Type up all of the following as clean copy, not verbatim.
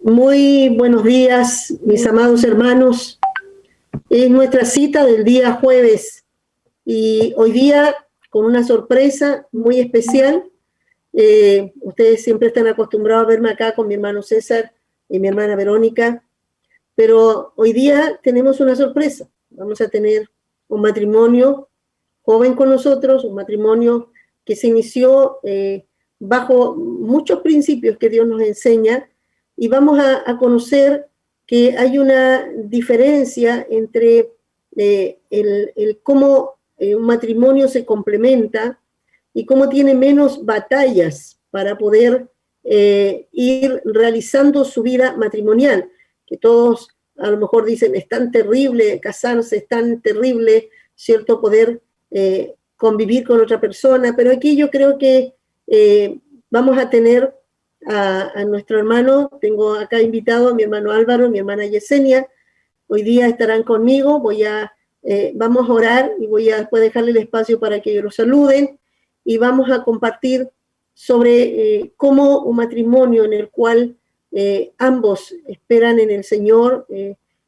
Muy buenos días, mis amados hermanos. Es nuestra cita del día jueves y hoy día con una sorpresa muy especial. Ustedes siempre están acostumbrados a verme acá con mi hermano César y mi hermana Verónica, pero hoy día tenemos una sorpresa. Vamos a tener un matrimonio joven con nosotros, un matrimonio que se inició bajo muchos principios que Dios nos enseña, y vamos a conocer que hay una diferencia entre el cómo un matrimonio se complementa y cómo tiene menos batallas para poder ir realizando su vida matrimonial, que todos a lo mejor dicen, es tan terrible casarse, es tan terrible, ¿cierto?, poder convivir con otra persona, pero aquí yo creo que vamos a tener a nuestro hermano. Tengo acá invitado a mi hermano Álvaro, mi hermana Yesenia. Hoy día estarán conmigo. Vamos a orar y voy a después dejarle el espacio para que ellos los saluden, y vamos a compartir sobre cómo un matrimonio en el cual ambos esperan en el Señor,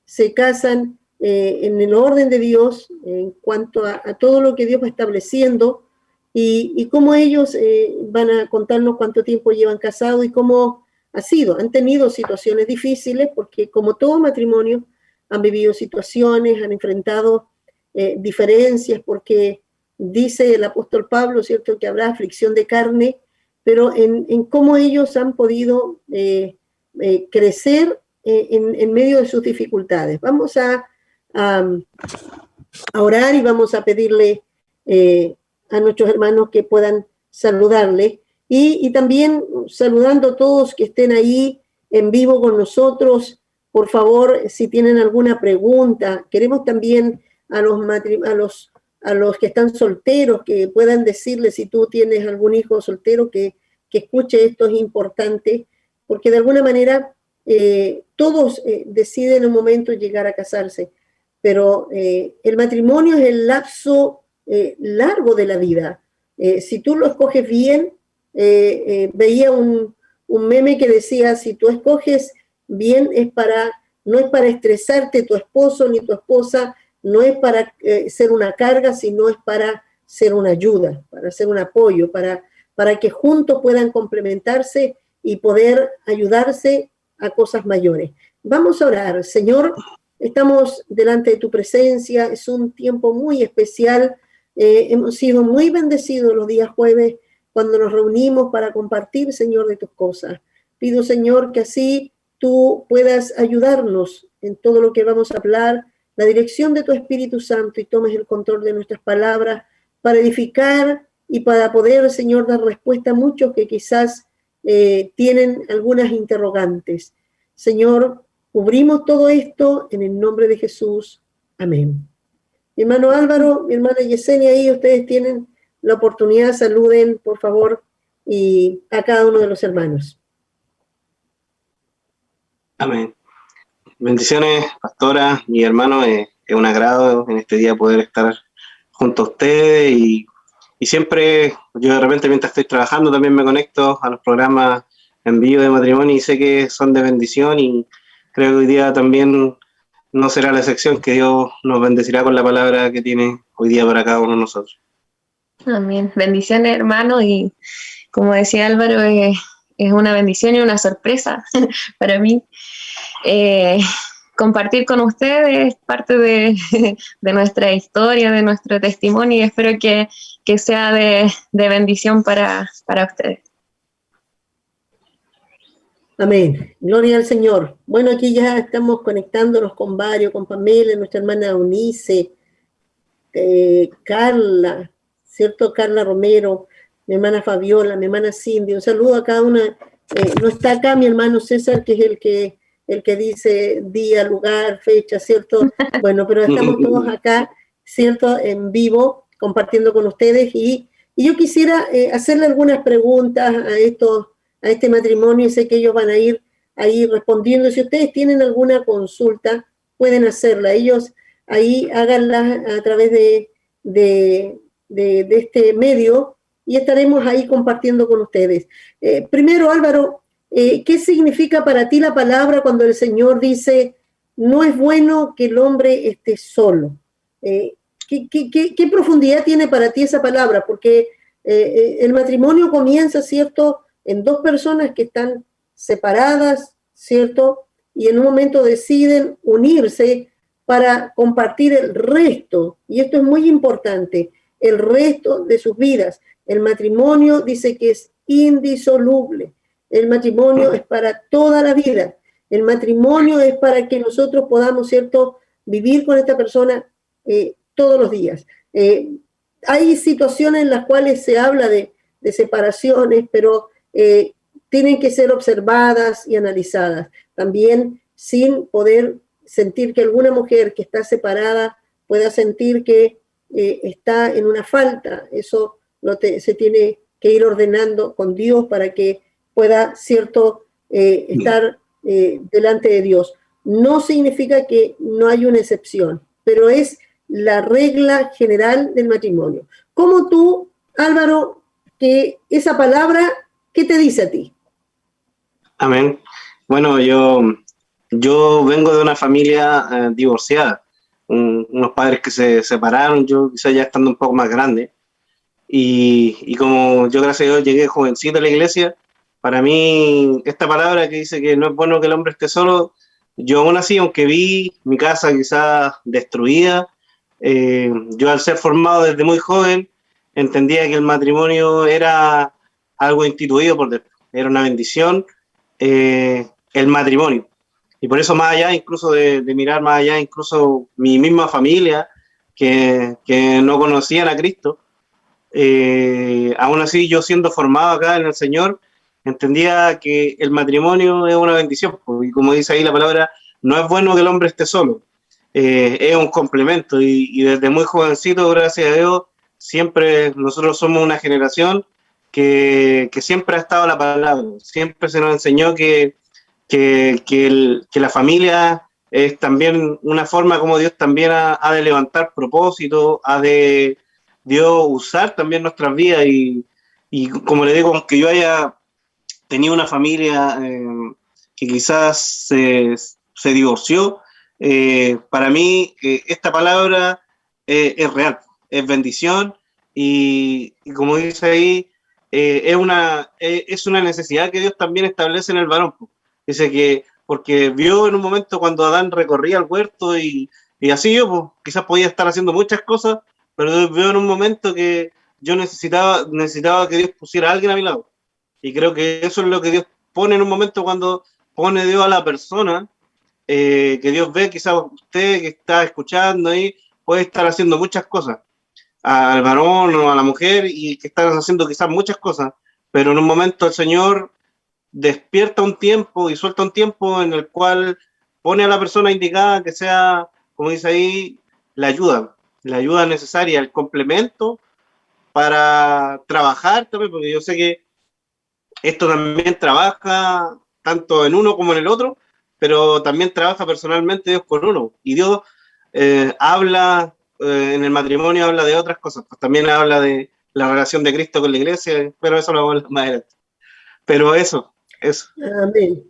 se casan en el orden de Dios en cuanto a todo lo que Dios va estableciendo, y cómo ellos van a contarnos cuánto tiempo llevan casados y cómo ha sido. Han tenido situaciones difíciles porque, como todo matrimonio, han vivido situaciones, han enfrentado diferencias, porque dice el apóstol Pablo, ¿cierto?, que habrá aflicción de carne, pero en cómo ellos han podido crecer en medio de sus dificultades. Vamos a orar y vamos a pedirle a nuestros hermanos que puedan saludarle, y también saludando a todos que estén ahí en vivo con nosotros. Por favor, si tienen alguna pregunta, queremos también a los que están solteros, que puedan decirle, si tú tienes algún hijo soltero, que escuche esto. Es importante, porque de alguna manera todos deciden en un momento llegar a casarse, pero el matrimonio es el lapso largo de la vida. Si tú lo escoges bien, veía un meme que decía, si tú escoges bien, no es para estresarte tu esposo ni tu esposa, no es para ser una carga, sino es para ser una ayuda, para ser un apoyo, para que juntos puedan complementarse y poder ayudarse a cosas mayores. Vamos a orar. Señor, estamos delante de tu presencia. Es un tiempo muy especial. Hemos sido muy bendecidos los días jueves cuando nos reunimos para compartir, Señor, de tus cosas. Pido, Señor, que así tú puedas ayudarnos en todo lo que vamos a hablar, la dirección de tu Espíritu Santo, y tomes el control de nuestras palabras para edificar y para poder, Señor, dar respuesta a muchos que quizás tienen algunas interrogantes. Señor, cubrimos todo esto en el nombre de Jesús. Amén. Mi hermano Álvaro, mi hermana Yesenia, ahí ustedes tienen la oportunidad. Saluden, por favor, y a cada uno de los hermanos. Amén. Bendiciones, pastora y hermano. Es un agrado en este día poder estar junto a ustedes, y siempre, yo de repente mientras estoy trabajando también me conecto a los programas en vivo de matrimonio, y sé que son de bendición, y creo que hoy día también no será la excepción, que Dios nos bendecirá con la palabra que tiene hoy día para cada uno de nosotros. Amén. Bendiciones, hermano, y como decía Álvaro, es una bendición y una sorpresa para mí compartir con ustedes parte de nuestra historia, de nuestro testimonio, y espero que sea de bendición para ustedes. Amén. Gloria al Señor. Bueno, aquí ya estamos conectándonos con varios, con Pamela, nuestra hermana Eunice, Carla, ¿cierto? Carla Romero, mi hermana Fabiola, mi hermana Cindy. Un saludo a cada una. No está acá mi hermano César, que es el que dice día, lugar, fecha, ¿cierto? Bueno, pero estamos todos acá, ¿cierto? En vivo, compartiendo con ustedes, y yo quisiera hacerle algunas preguntas a este matrimonio, y sé que ellos van a ir ahí respondiendo. Si ustedes tienen alguna consulta, pueden hacerla. Ellos ahí háganla a través de este medio, y estaremos ahí compartiendo con ustedes. Primero, Álvaro, ¿qué significa para ti la palabra cuando el Señor dice, no es bueno que el hombre esté solo? ¿Qué profundidad tiene para ti esa palabra? Porque el matrimonio comienza, ¿cierto?, en dos personas que están separadas, ¿cierto?, y en un momento deciden unirse para compartir el resto, y esto es muy importante, el resto de sus vidas. El matrimonio dice que es indisoluble. El matrimonio es para toda la vida. El matrimonio es para que nosotros podamos, ¿cierto?, vivir con esta persona todos los días. Hay situaciones en las cuales se habla de separaciones, pero tienen que ser observadas y analizadas. También sin poder sentir que alguna mujer que está separada pueda sentir que está en una falta. Eso se tiene que ir ordenando con Dios para que pueda, ¿cierto?, estar delante de Dios. No significa que no hay una excepción, pero es la regla general del matrimonio. ¿Cómo tú, Álvaro, que esa palabra, qué te dice a ti? Amén. Bueno, yo vengo de una familia divorciada, unos padres que se separaron, yo quizás ya estando un poco más grande, y como yo gracias a Dios llegué jovencito a la iglesia, para mí esta palabra que dice que no es bueno que el hombre esté solo, yo aún así, aunque vi mi casa quizás destruida, yo al ser formado desde muy joven, entendía que el matrimonio era algo instituido por Dios, era una bendición, el matrimonio. Y por eso más allá, incluso de mirar más allá, incluso mi misma familia, que no conocían a Cristo, aún así yo siendo formado acá en el Señor, entendía que el matrimonio es una bendición, y como dice ahí la palabra, no es bueno que el hombre esté solo, es un complemento, y desde muy jovencito, gracias a Dios, siempre nosotros somos una generación que siempre ha estado la palabra, siempre se nos enseñó que la familia es también una forma como Dios también ha de levantar propósito, ha de Dios usar también nuestras vidas, y como le digo, aunque yo haya tenido una familia que quizás se divorció, para mí esta palabra es real, es bendición, y como dice ahí, es una necesidad que Dios también establece en el varón. Dice que porque vio en un momento cuando Adán recorría el huerto, y así yo pues, quizás podía estar haciendo muchas cosas, pero veo en un momento que yo necesitaba que Dios pusiera a alguien a mi lado. Y creo que eso es lo que Dios pone en un momento cuando pone Dios a la persona, que Dios ve, quizás usted que está escuchando ahí puede estar haciendo muchas cosas, al varón o a la mujer, y que están haciendo quizás muchas cosas, pero en un momento el Señor despierta un tiempo y suelta un tiempo en el cual pone a la persona indicada que sea, como dice ahí, la ayuda necesaria, el complemento para trabajar también, porque yo sé que esto también trabaja tanto en uno como en el otro, pero también trabaja personalmente Dios con uno. Y Dios habla, en el matrimonio habla de otras cosas, pues también habla de la relación de Cristo con la iglesia, pero eso lo vamos a hablar más adelante. Pero eso. Amén.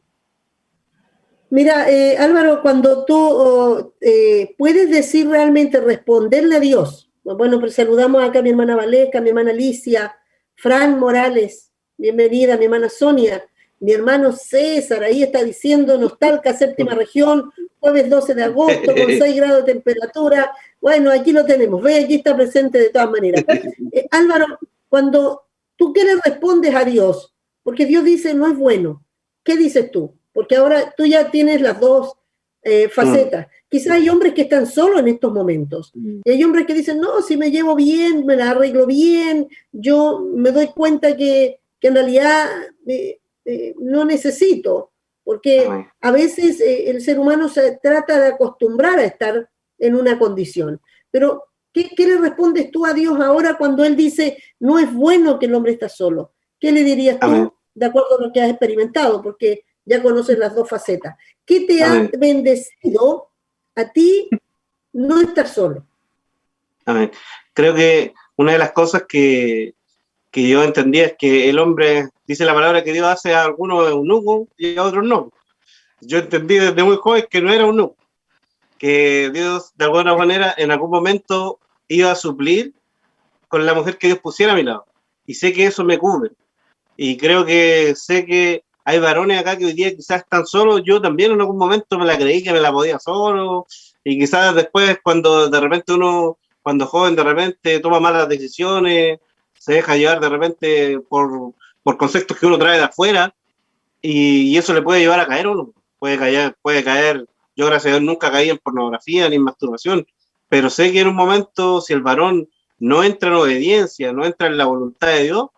Mira, Álvaro, cuando tú puedes decir realmente, responderle a Dios. Bueno, pues saludamos acá a mi hermana Valesca, a mi hermana Alicia, Fran Morales, bienvenida, mi hermana Sonia, mi hermano César, ahí está diciendo Nostalca, séptima región, jueves 12 de agosto, con 6 grados de temperatura. Bueno, aquí lo tenemos, ve, aquí está presente de todas maneras. Álvaro, cuando tú qué le respondes a Dios, porque Dios dice no es bueno, ¿qué dices tú? Porque ahora tú ya tienes las dos facetas. Quizás hay hombres que están solos en estos momentos. Y hay hombres que dicen, no, si me llevo bien, me la arreglo bien, yo me doy cuenta que en realidad no necesito. Porque a veces el ser humano se trata de acostumbrar a estar en una condición. Pero, ¿qué le respondes tú a Dios ahora cuando Él dice, no es bueno que el hombre está solo? ¿Qué le dirías tú de acuerdo a lo que has experimentado? Porque ya conoces las dos facetas. ¿Qué te ha bendecido a ti no estar solo? Amén. Creo que una de las cosas que que yo entendía es que el hombre, dice la palabra que Dios hace a algunos eunucos y a otros no. Yo entendí desde muy joven que no era eunuco, que Dios de alguna manera en algún momento iba a suplir con la mujer que Dios pusiera a mi lado. Y sé que eso me cubre. Y creo que sé que hay varones acá que hoy día quizás están solos. Yo también en algún momento me la creí que me la podía solo. Y quizás después cuando de repente uno, cuando joven de repente toma malas decisiones, se deja llevar de repente por conceptos que uno trae de afuera y eso le puede llevar a caer uno. Puede caer. Yo gracias a Dios nunca caí en pornografía ni en masturbación, pero sé que en un momento si el varón no entra en obediencia, no entra en la voluntad de Dios,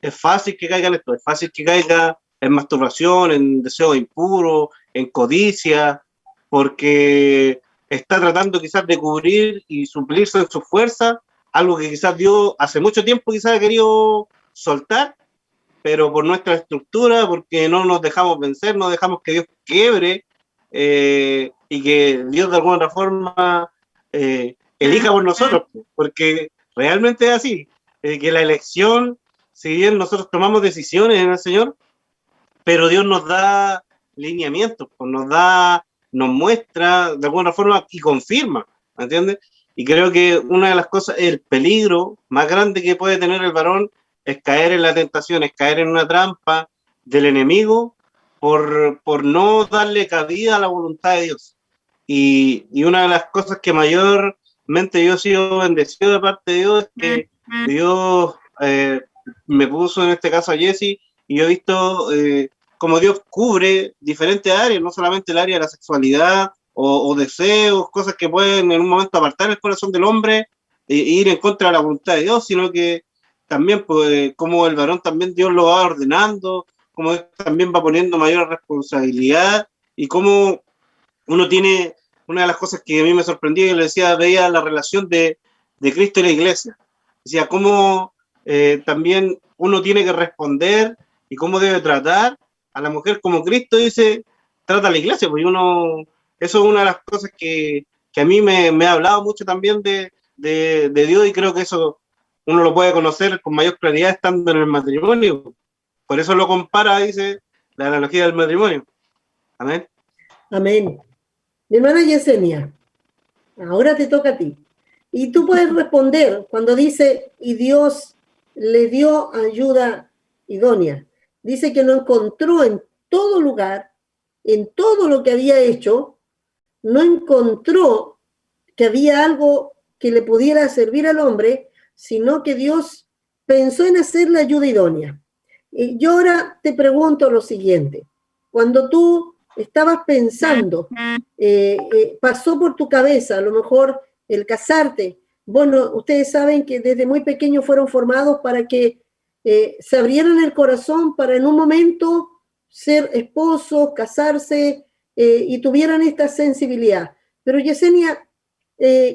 es fácil que caiga en esto, es fácil que caiga en masturbación, en deseo impuro, en codicia, porque está tratando quizás de cubrir y suplirse en su fuerza, algo que quizás Dios hace mucho tiempo quizás ha querido soltar, pero por nuestra estructura, porque no nos dejamos vencer, no dejamos que Dios quiebre y que Dios de alguna forma elija por nosotros, porque realmente es así, que la elección, si bien nosotros tomamos decisiones en el Señor, pero Dios nos da lineamientos, pues nos muestra de alguna forma y confirma, ¿me entiendes? Y creo que una de las cosas, el peligro más grande que puede tener el varón es caer en la tentación, es caer en una trampa del enemigo por no darle cabida a la voluntad de Dios. Y una de las cosas que mayormente yo he sido bendecido de parte de Dios es que Dios me puso en este caso a Jesse y yo he visto cómo Dios cubre diferentes áreas, no solamente el área de la sexualidad o deseos, cosas que pueden en un momento apartar el corazón del hombre e ir en contra de la voluntad de Dios, sino que también pues, como el varón también Dios lo va ordenando, como Dios también va poniendo mayor responsabilidad y cómo uno tiene, una de las cosas que a mí me sorprendía, yo le decía, veía la relación de Cristo y la iglesia. Decía, cómo también uno tiene que responder y cómo debe tratar a la mujer como Cristo dice, trata a la iglesia, pues uno, eso es una de las cosas que a mí me ha hablado mucho también de Dios y creo que eso uno lo puede conocer con mayor claridad estando en el matrimonio. Por eso lo compara, dice, la analogía del matrimonio. Amén. Amén. Mi hermana Yesenia, ahora te toca a ti. Y tú puedes responder cuando dice, y Dios le dio ayuda idónea. Dice que lo encontró en todo lugar, en todo lo que había hecho, no encontró que había algo que le pudiera servir al hombre, sino que Dios pensó en hacer la ayuda idónea. Y yo ahora te pregunto lo siguiente. Cuando tú estabas pensando, pasó por tu cabeza a lo mejor el casarte. Bueno, ustedes saben que desde muy pequeños fueron formados para que se abrieran el corazón para en un momento ser esposos, casarse y tuvieran esta sensibilidad. Pero Yesenia,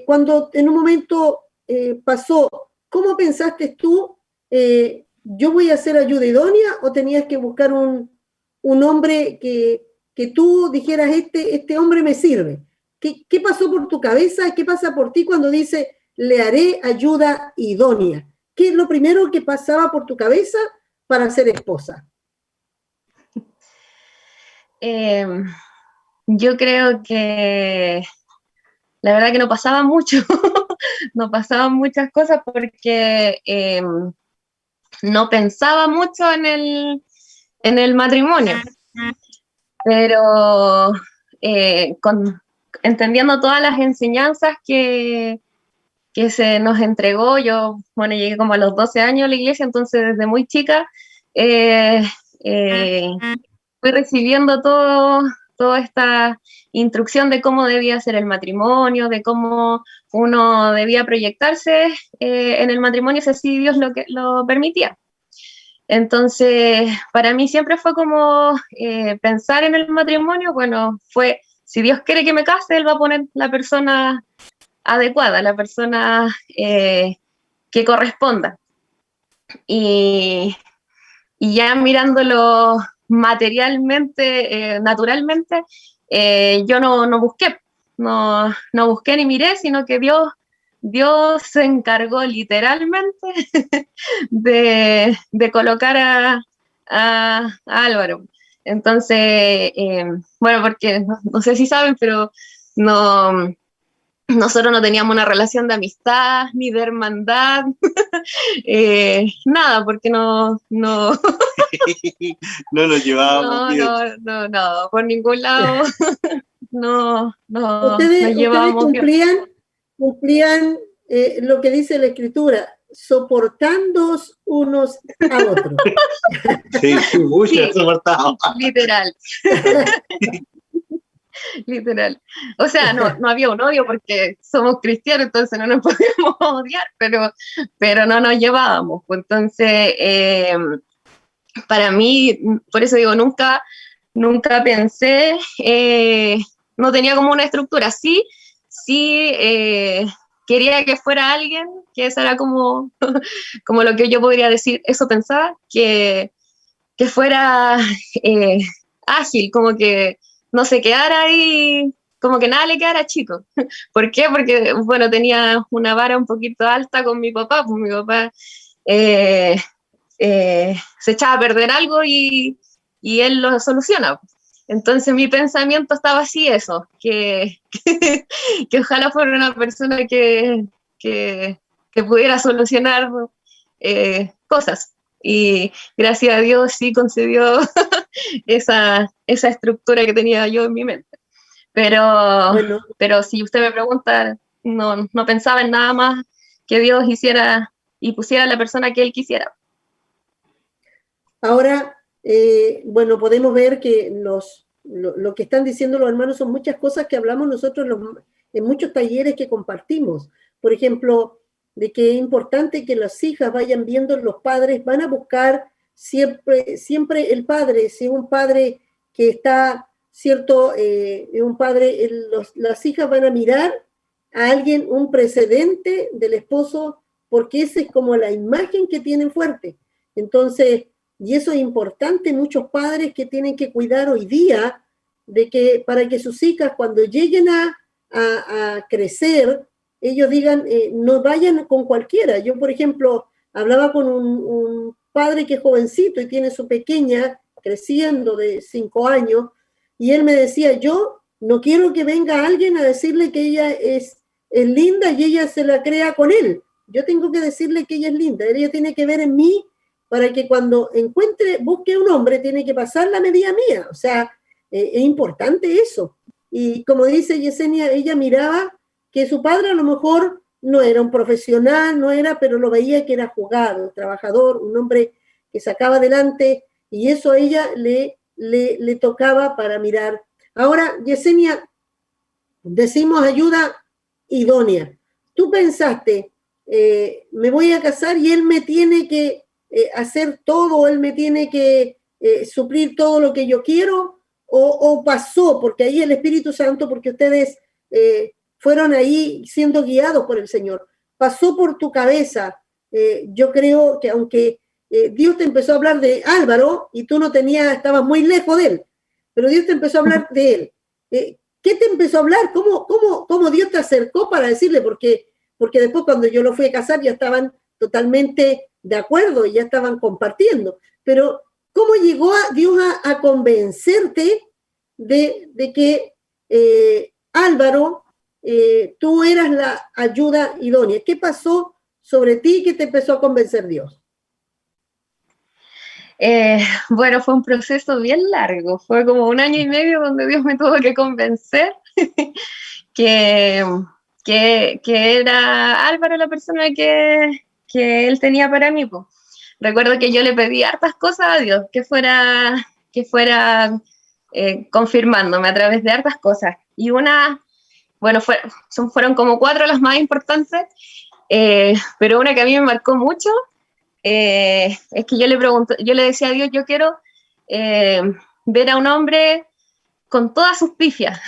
cuando en un momento pasó, ¿cómo pensaste tú? ¿Yo voy a hacer ayuda idónea o tenías que buscar un hombre que tú dijeras, este hombre me sirve? ¿Qué pasó por tu cabeza? ¿Qué pasa por ti cuando dice, le haré ayuda idónea? ¿Qué es lo primero que pasaba por tu cabeza para ser esposa? Yo creo que la verdad que no pasaba mucho, no pasaban muchas cosas porque no pensaba mucho en el matrimonio, pero entendiendo todas las enseñanzas que se nos entregó, yo, bueno, llegué como a los 12 años a la iglesia, entonces desde muy chica fui recibiendo toda esta instrucción de cómo debía ser el matrimonio, de cómo uno debía proyectarse en el matrimonio, si así Dios lo permitía. Entonces, para mí siempre fue como pensar en el matrimonio, bueno, fue, si Dios quiere que me case, Él va a poner la persona adecuada, la persona que corresponda. Y ya mirándolo materialmente, naturalmente, yo no busqué ni miré, sino que Dios Dios se encargó literalmente de colocar a Álvaro. Entonces, bueno, porque no sé si saben, pero no, nosotros no teníamos una relación de amistad ni de hermandad, nada, porque no, No nos llevábamos bien. no, por ningún lado nos Ustedes llevábamos bien. cumplían lo que dice la Escritura, soportando unos a otros. Sí, mucho Sí, soportado. literal. Literal. O sea, no había un odio porque somos cristianos, entonces no nos podíamos odiar, pero no nos llevábamos. Pues entonces, para mí, por eso digo, nunca pensé, no tenía como una estructura. Sí, quería que fuera alguien, que eso era como, como lo que yo podría decir, eso pensaba, que fuera ágil, como que no se quedara ahí, como que nada le quedara chico. ¿Por qué? Porque, bueno, tenía una vara un poquito alta con mi papá, pues mi papá eh, se echaba a perder algo y él lo soluciona. Entonces mi pensamiento estaba así, eso, que ojalá fuera una persona que pudiera solucionar cosas. Y gracias a Dios sí concedió esa estructura que tenía yo en mi mente. Bueno, Pero si usted me pregunta, no pensaba en nada más que Dios hiciera y pusiera a la persona que Él quisiera. ahora, bueno, podemos ver que lo que están diciendo los hermanos son muchas cosas que hablamos nosotros en muchos talleres que compartimos. Por ejemplo, de que es importante que las hijas vayan viendo los padres, van a buscar siempre el padre, si es un padre que está, ¿cierto? Es un padre, las hijas van a mirar a alguien, un precedente del esposo, porque esa es como la imagen que tienen fuerte. Entonces, y eso es importante, muchos padres que tienen que cuidar hoy día de que para que sus hijas cuando lleguen a crecer, ellos digan, no vayan con cualquiera. Yo, por ejemplo, hablaba con un padre que es jovencito y tiene su pequeña creciendo de 5 años, y él me decía, yo no quiero que venga alguien a decirle que ella es linda y ella se la crea con él. Yo tengo que decirle que ella es linda, ella tiene que ver en mí para que cuando busque un hombre, tiene que pasar la medida mía. O sea, es importante eso. Y como dice Yesenia, ella miraba que su padre a lo mejor no era un profesional, no era, pero lo veía que era jugado, trabajador, un hombre que sacaba adelante, y eso a ella le tocaba para mirar. Ahora, Yesenia, decimos ayuda idónea. Tú pensaste, me voy a casar y él me tiene que hacer todo, él me tiene que suplir todo lo que yo quiero, o pasó, porque ahí el Espíritu Santo, porque ustedes fueron ahí siendo guiados por el Señor, pasó por tu cabeza. Yo creo que aunque Dios te empezó a hablar de Álvaro y tú no tenías, estabas muy lejos de él, pero Dios te empezó a hablar de él. ¿Qué te empezó a hablar? ¿Cómo Dios te acercó para decirle? Porque después cuando yo lo fui a casar ya estaban totalmente de acuerdo y ya estaban compartiendo. Pero ¿cómo llegó Dios a convencerte de que Álvaro, tú eras la ayuda idónea? ¿Qué pasó sobre ti que te empezó a convencer Dios? Bueno, fue un proceso bien largo, fue como 1 año y medio donde Dios me tuvo que convencer que, que era Álvaro la persona que Él tenía para mí. Pues. Recuerdo que yo le pedí hartas cosas a Dios, que fuera confirmándome a través de hartas cosas. Y bueno, fueron como 4 las más importantes, pero una que a mí me marcó mucho, es que yo le decía a Dios, yo quiero ver a un hombre con todas sus pifias.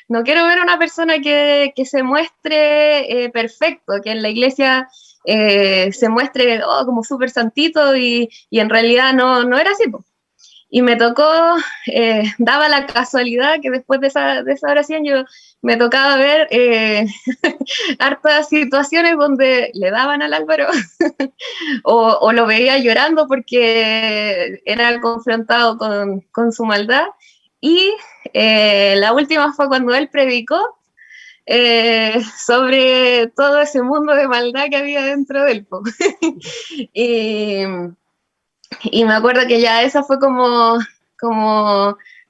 No quiero ver a una persona que se muestre perfecto, que en la iglesia se muestre como súper santito y en realidad no era así. Y me tocó, daba la casualidad que después de esa oración me tocaba ver hartas situaciones donde le daban al Álvaro o lo veía llorando porque era confrontado con su maldad. Y la última fue cuando él predicó sobre todo ese mundo de maldad que había dentro del po. Y me acuerdo que ya esa fue como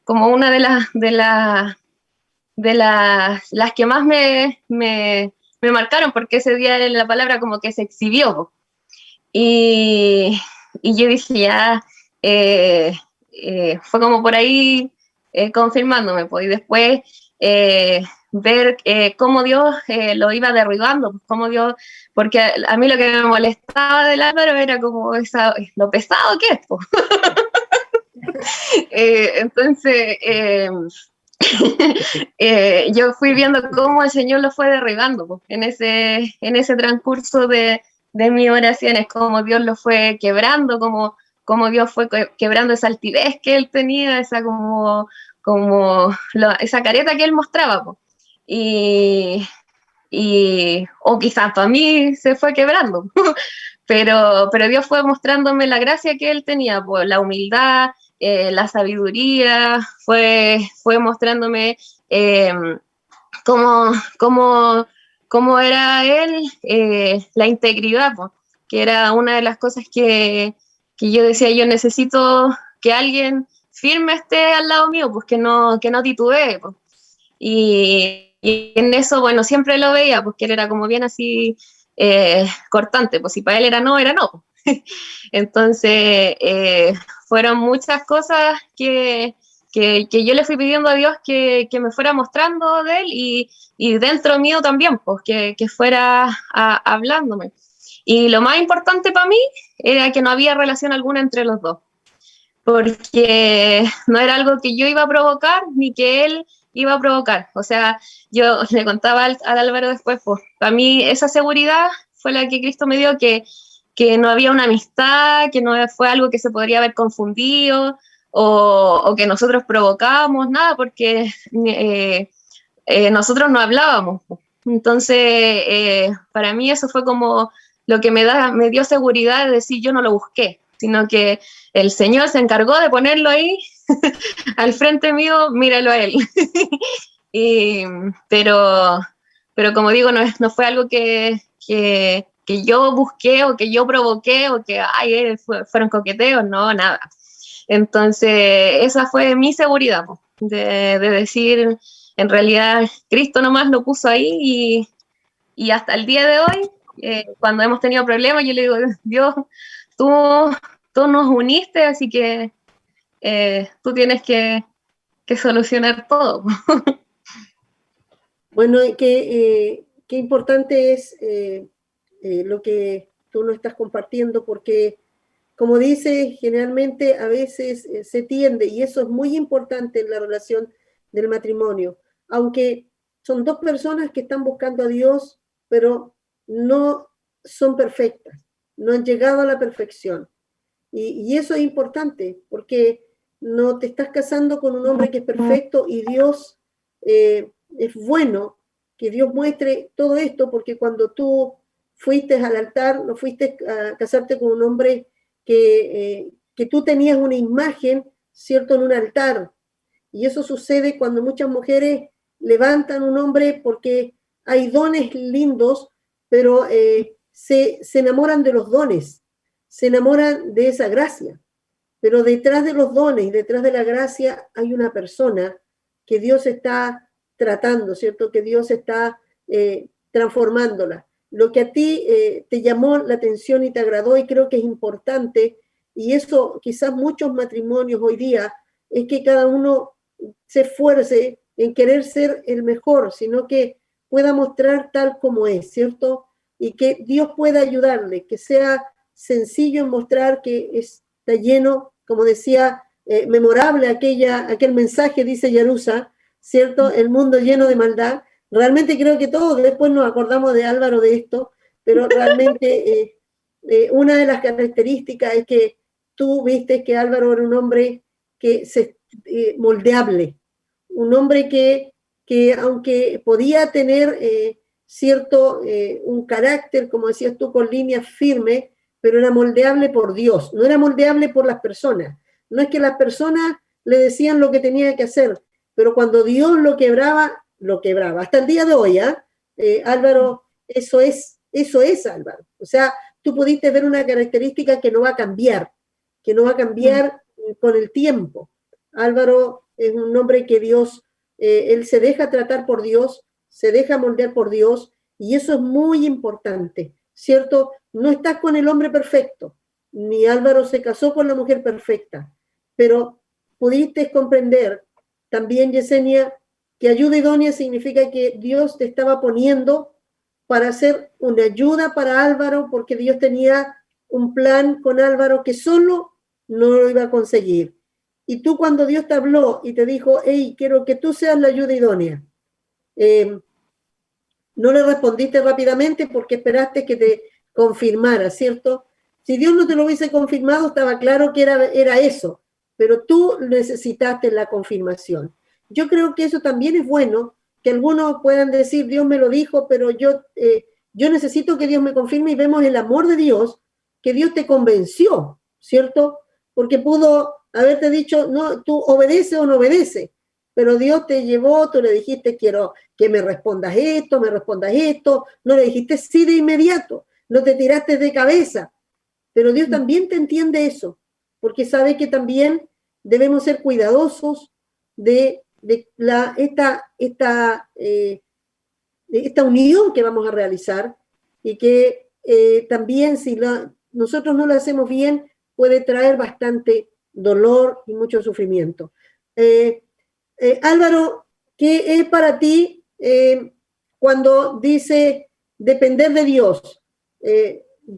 una de las que más me marcaron, porque ese día en la palabra como que se exhibió. Po. Y yo dije, ya, fue como por ahí confirmándome, pues, y después ver cómo Dios lo iba derribando, cómo Dios, porque a mí lo que me molestaba del Álvaro era como lo pesado que es, pues. Entonces, yo fui viendo cómo el Señor lo fue derribando pues, en ese transcurso de mis oraciones, cómo Dios lo fue quebrando, cómo Dios fue quebrando esa altivez que él tenía, esa careta que él mostraba. Pues. O quizás para mí se fue quebrando, pero Dios fue mostrándome la gracia que él tenía, pues, la humildad, la sabiduría, fue mostrándome cómo era él, la integridad, pues, que era una de las cosas que yo decía, yo necesito que alguien firme esté al lado mío, pues que no titubee, pues. Y en eso, bueno, siempre lo veía, porque él era como bien así cortante, pues si para él era no, era no. Entonces, fueron muchas cosas que yo le fui pidiendo a Dios que me fuera mostrando de él y dentro mío también, pues que fuera hablándome. Y lo más importante para mí era que no había relación alguna entre los dos, porque no era algo que yo iba a provocar ni que él iba a provocar. O sea, yo le contaba al Álvaro después, pues, para mí esa seguridad fue la que Cristo me dio, que no había una amistad, que no fue algo que se podría haber confundido o que nosotros provocábamos, nada, porque nosotros no hablábamos. Entonces, para mí eso fue como lo que me dio seguridad de decir, yo no lo busqué, sino que el Señor se encargó de ponerlo ahí al frente mío, míralo a él. Pero como digo, no fue algo que yo busqué o que yo provoqué o que fueron coqueteos, no, nada. Entonces, esa fue mi seguridad, de decir, en realidad, Cristo nomás lo puso ahí y hasta el día de hoy, cuando hemos tenido problemas, yo le digo, Dios, tú nos uniste, así que tú tienes que solucionar todo. Bueno, qué importante es lo que tú nos estás compartiendo, porque, como dices, generalmente a veces se tiende, y eso es muy importante en la relación del matrimonio, aunque son dos personas que están buscando a Dios, pero no son perfectas, no han llegado a la perfección. Y eso es importante, porque no te estás casando con un hombre que es perfecto y Dios es bueno que Dios muestre todo esto, porque cuando tú fuiste al altar, no fuiste a casarte con un hombre que tú tenías una imagen, ¿cierto?, en un altar. Y eso sucede cuando muchas mujeres levantan un hombre porque hay dones lindos, pero se enamoran de los dones, se enamoran de esa gracia. Pero detrás de los dones y detrás de la gracia hay una persona que Dios está tratando, ¿cierto? Que Dios está transformándola. Lo que a ti te llamó la atención y te agradó, y creo que es importante, y eso quizás muchos matrimonios hoy día, es que cada uno se esfuerce en querer ser el mejor, sino que pueda mostrar tal como es, ¿cierto? Y que Dios pueda ayudarle, que sea sencillo en mostrar que está lleno, como decía, memorable aquel mensaje, dice Yarusa, ¿cierto? El mundo lleno de maldad. Realmente creo que todos después nos acordamos de Álvaro de esto, pero realmente una de las características es que tú viste que Álvaro era un hombre moldeable, un hombre que aunque podía tener un carácter, como decías tú, con líneas firmes, pero era moldeable por Dios, no era moldeable por las personas. No es que las personas le decían lo que tenía que hacer, pero cuando Dios lo quebraba, lo quebraba. Hasta el día de hoy, Álvaro, eso es Álvaro. O sea, tú pudiste ver una característica que no va a cambiar con el tiempo. Álvaro es un hombre que Dios, él se deja tratar por Dios, se deja moldear por Dios, y eso es muy importante, ¿cierto? No estás con el hombre perfecto, ni Álvaro se casó con la mujer perfecta, pero pudiste comprender también, Yesenia, que ayuda idónea significa que Dios te estaba poniendo para hacer una ayuda para Álvaro, porque Dios tenía un plan con Álvaro que solo no lo iba a conseguir. Y tú, cuando Dios te habló y te dijo, hey, quiero que tú seas la ayuda idónea, no le respondiste rápidamente porque esperaste que te confirmara, ¿cierto? Si Dios no te lo hubiese confirmado, estaba claro que era eso, pero tú necesitaste la confirmación. Yo creo que eso también es bueno, que algunos puedan decir, Dios me lo dijo, pero yo necesito que Dios me confirme, y vemos el amor de Dios, que Dios te convenció, ¿cierto? Porque pudo haberte dicho, no, tú obedece o no obedece, pero Dios te llevó, tú le dijiste, quiero que me respondas esto, no le dijiste sí de inmediato, no te tiraste de cabeza, pero Dios también te entiende eso, porque sabe que también debemos ser cuidadosos de esta unión que vamos a realizar, y que también si nosotros no lo hacemos bien, puede traer bastante dolor y mucho sufrimiento. Álvaro, ¿qué es para ti cuando dice depender de Dios?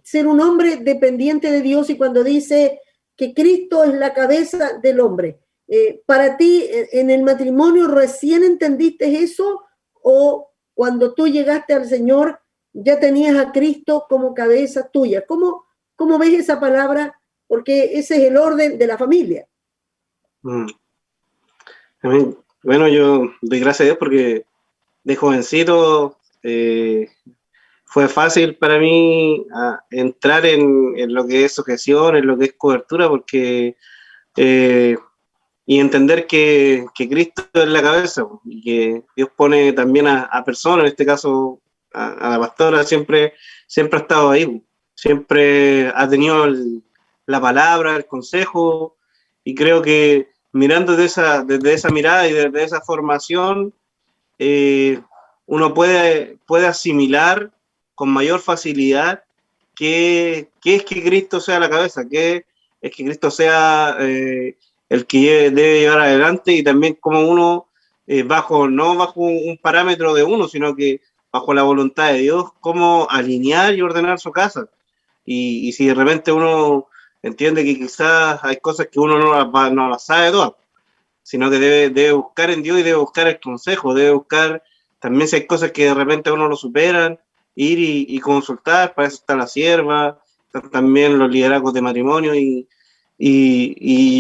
Ser un hombre dependiente de Dios, y cuando dice que Cristo es la cabeza del hombre. ¿Para ti en el matrimonio recién entendiste eso, o cuando tú llegaste al Señor ya tenías a Cristo como cabeza tuya? ¿Cómo ves esa palabra? Porque ese es el orden de la familia. Bueno, yo doy gracias a Dios porque de jovencito fue fácil para mí entrar en lo que es sujeción, en lo que es cobertura, porque y entender que Cristo es la cabeza, y que Dios pone también a personas, en este caso a la pastora, siempre ha estado ahí, siempre ha tenido la palabra, el consejo, y creo que mirando desde esa mirada y desde esa formación, uno puede asimilar con mayor facilidad qué es que Cristo sea la cabeza, qué es que Cristo sea el que debe llevar adelante, y también como uno, no bajo un parámetro de uno, sino que bajo la voluntad de Dios, cómo alinear y ordenar su casa. Y si de repente uno entiende que quizás hay cosas que uno no las sabe todas, sino que debe buscar en Dios y debe buscar el consejo, debe buscar también si hay cosas que de repente a uno lo superan, ir y consultar. Para eso está la sierva, están también los liderazgos de matrimonio, y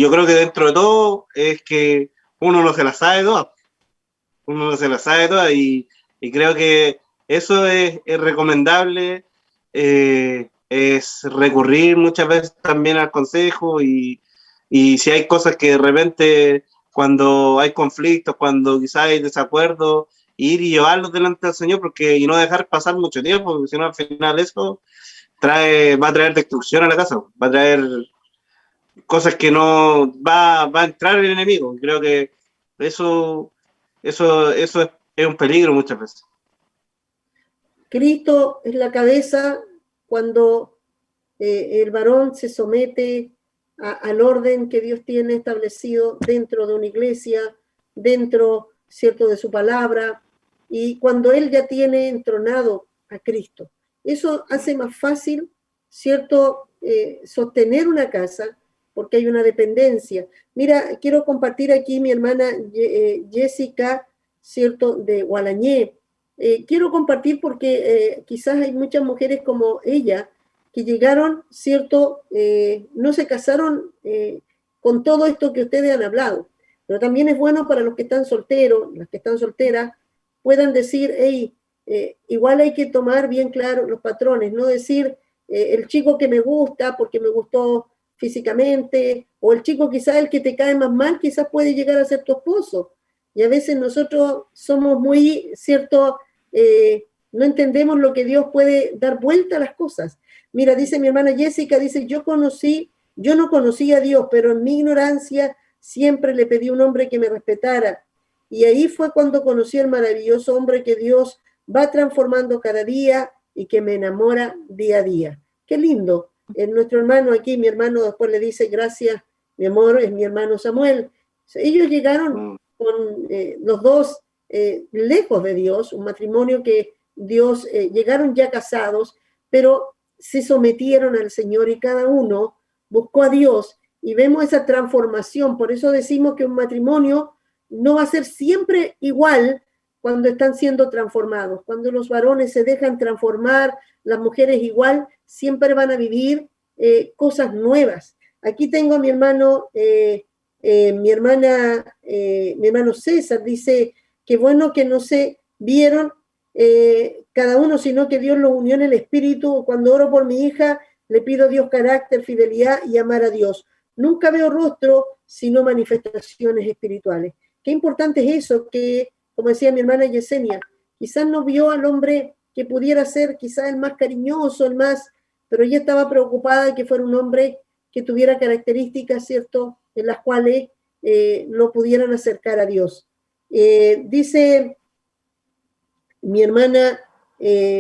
yo creo que dentro de todo es que uno no se la sabe todas, y creo que eso es recomendable, es recurrir muchas veces también al consejo, y si hay cosas que de repente, cuando hay conflictos, cuando quizás hay desacuerdos, ir y llevarlos delante del Señor, y no dejar pasar mucho tiempo, porque si no al final eso va a traer destrucción a la casa, va a traer cosas que no va a entrar el enemigo. Creo que eso es un peligro muchas veces. Cristo es la cabeza cuando el varón se somete al orden que Dios tiene establecido dentro de una iglesia, dentro, ¿cierto?, de su palabra, y cuando él ya tiene entronado a Cristo. Eso hace más fácil, ¿cierto?, sostener una casa, porque hay una dependencia. Mira, quiero compartir aquí mi hermana Jessica, ¿cierto?, de Gualañé. Quiero compartir porque quizás hay muchas mujeres como ella que llegaron, ¿cierto?, no se casaron con todo esto que ustedes han hablado. Pero también es bueno para los que están solteros, las que están solteras, puedan decir, hey, igual hay que tomar bien claro los patrones, no decir el chico que me gusta porque me gustó físicamente, o el chico quizás el que te cae más mal, quizás puede llegar a ser tu esposo. Y a veces nosotros somos muy, ¿cierto? No entendemos lo que Dios puede dar vuelta a las cosas. Mira, dice mi hermana Jessica, dice, yo no conocía a Dios, pero en mi ignorancia siempre le pedí a un hombre que me respetara. Y ahí fue cuando conocí al maravilloso hombre que Dios va transformando cada día y que me enamora día a día. Qué lindo. Nuestro hermano aquí, mi hermano después le dice, gracias, mi amor, es mi hermano Samuel. Ellos llegaron con los dos lejos de Dios, un matrimonio que Dios, llegaron ya casados, pero se sometieron al Señor y cada uno buscó a Dios y vemos esa transformación. Por eso decimos que un matrimonio no va a ser siempre igual cuando están siendo transformados. Cuando los varones se dejan transformar, las mujeres igual, siempre van a vivir cosas nuevas. Aquí tengo a mi hermano, mi hermano César, dice que bueno que no se vieron cada uno, sino que Dios los unió en el espíritu. Cuando oro por mi hija, le pido a Dios carácter, fidelidad y amar a Dios. Nunca veo rostro, sino manifestaciones espirituales. Qué importante es eso, que, como decía mi hermana Yesenia, quizás no vio al hombre que pudiera ser quizás el más cariñoso, el más, pero ella estaba preocupada de que fuera un hombre que tuviera características, ¿cierto?, en las cuales lo pudieran acercar a Dios. Dice mi hermana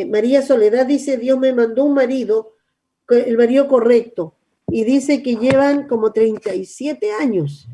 María Soledad, dice, Dios me mandó un marido, el marido correcto, y dice que llevan como 37 años.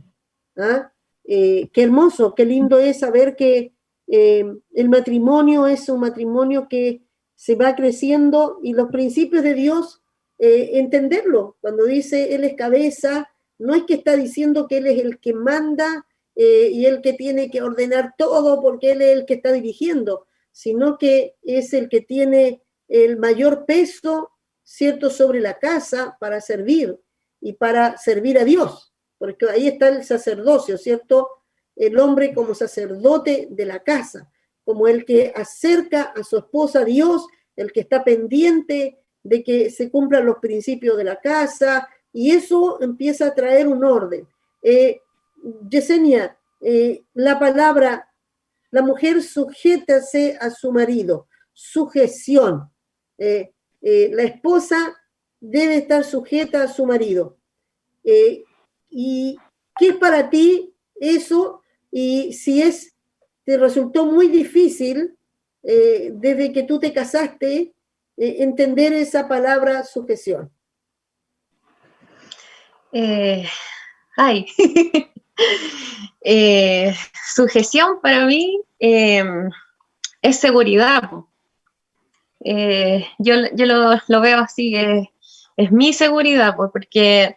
¿Ah? Qué hermoso, qué lindo es saber que el matrimonio es un matrimonio que se va creciendo y los principios de Dios, entenderlo. Cuando dice Él es cabeza, no es que está diciendo que Él es el que manda y el que tiene que ordenar todo porque Él es el que está dirigiendo, sino que es el que tiene el mayor peso, ¿cierto?, sobre la casa para servir y para servir a Dios. Porque ahí está el sacerdocio, ¿cierto? El hombre como sacerdote de la casa, como el que acerca a su esposa a Dios, el que está pendiente de que se cumplan los principios de la casa, y eso empieza a traer un orden. Yesenia, la palabra, la mujer sujétase a su marido, sujeción. La esposa debe estar sujeta a su marido. ¿Y qué es para ti eso? Y si te resultó muy difícil desde que tú te casaste entender esa palabra sujeción. Sujeción para mí es seguridad. Yo lo veo así, es mi seguridad, porque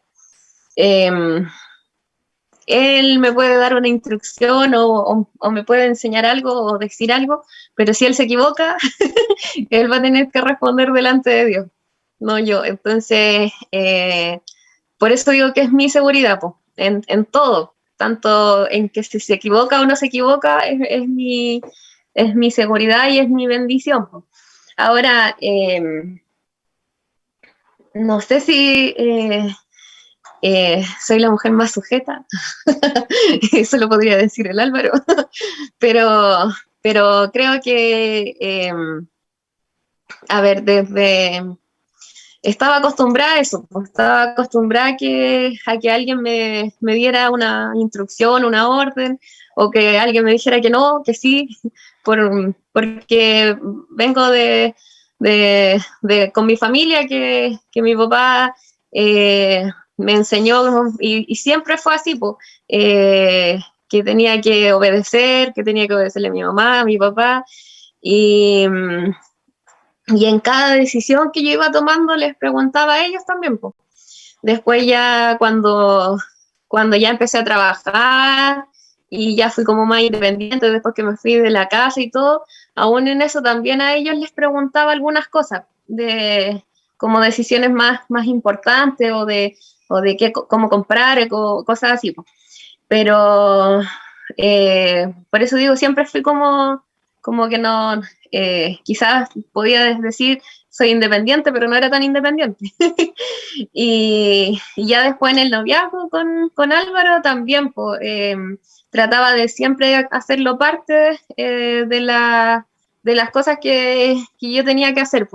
él me puede dar una instrucción o me puede enseñar algo o decir algo, pero si él se equivoca, él va a tener que responder delante de Dios, no yo. Entonces, por eso digo que es mi seguridad, en todo, tanto en que si se equivoca o no se equivoca, es mi seguridad y es mi bendición. Ahora, no sé si soy la mujer más sujeta, eso lo podría decir el Álvaro, pero creo que, a ver, estaba acostumbrada a eso, estaba acostumbrada a que alguien me diera una instrucción, una orden, o que alguien me dijera que no, que sí, porque vengo con mi familia, que mi papá me enseñó, y siempre fue así, que tenía que obedecerle a mi mamá, a mi papá, y en cada decisión que yo iba tomando les preguntaba a ellos también. Después ya cuando ya empecé a trabajar y ya fui como más independiente, después que me fui de la casa y todo, aún en eso también a ellos les preguntaba algunas cosas como decisiones más importantes o de qué, cómo comprar, cosas así. Pero por eso digo, siempre fui como que no, quizás podía decir soy independiente, pero no era tan independiente. Y ya después en el noviazgo con Álvaro también trataba de siempre hacerlo parte de las cosas que yo tenía que hacer.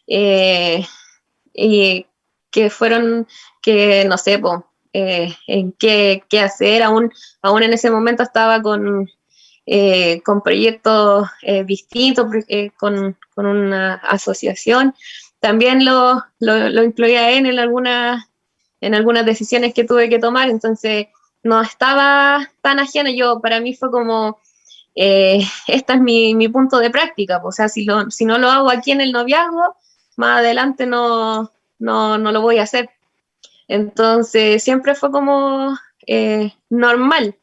Y que fueron, que no sé, en qué hacer, aún en ese momento estaba con proyectos distintos, con una asociación. También lo incluía en algunas decisiones que tuve que tomar, entonces no estaba tan ajena. Para mí fue como, este es mi punto de práctica, o sea, si no lo hago aquí en el noviazgo, más adelante no lo voy a hacer. Entonces siempre fue como normal.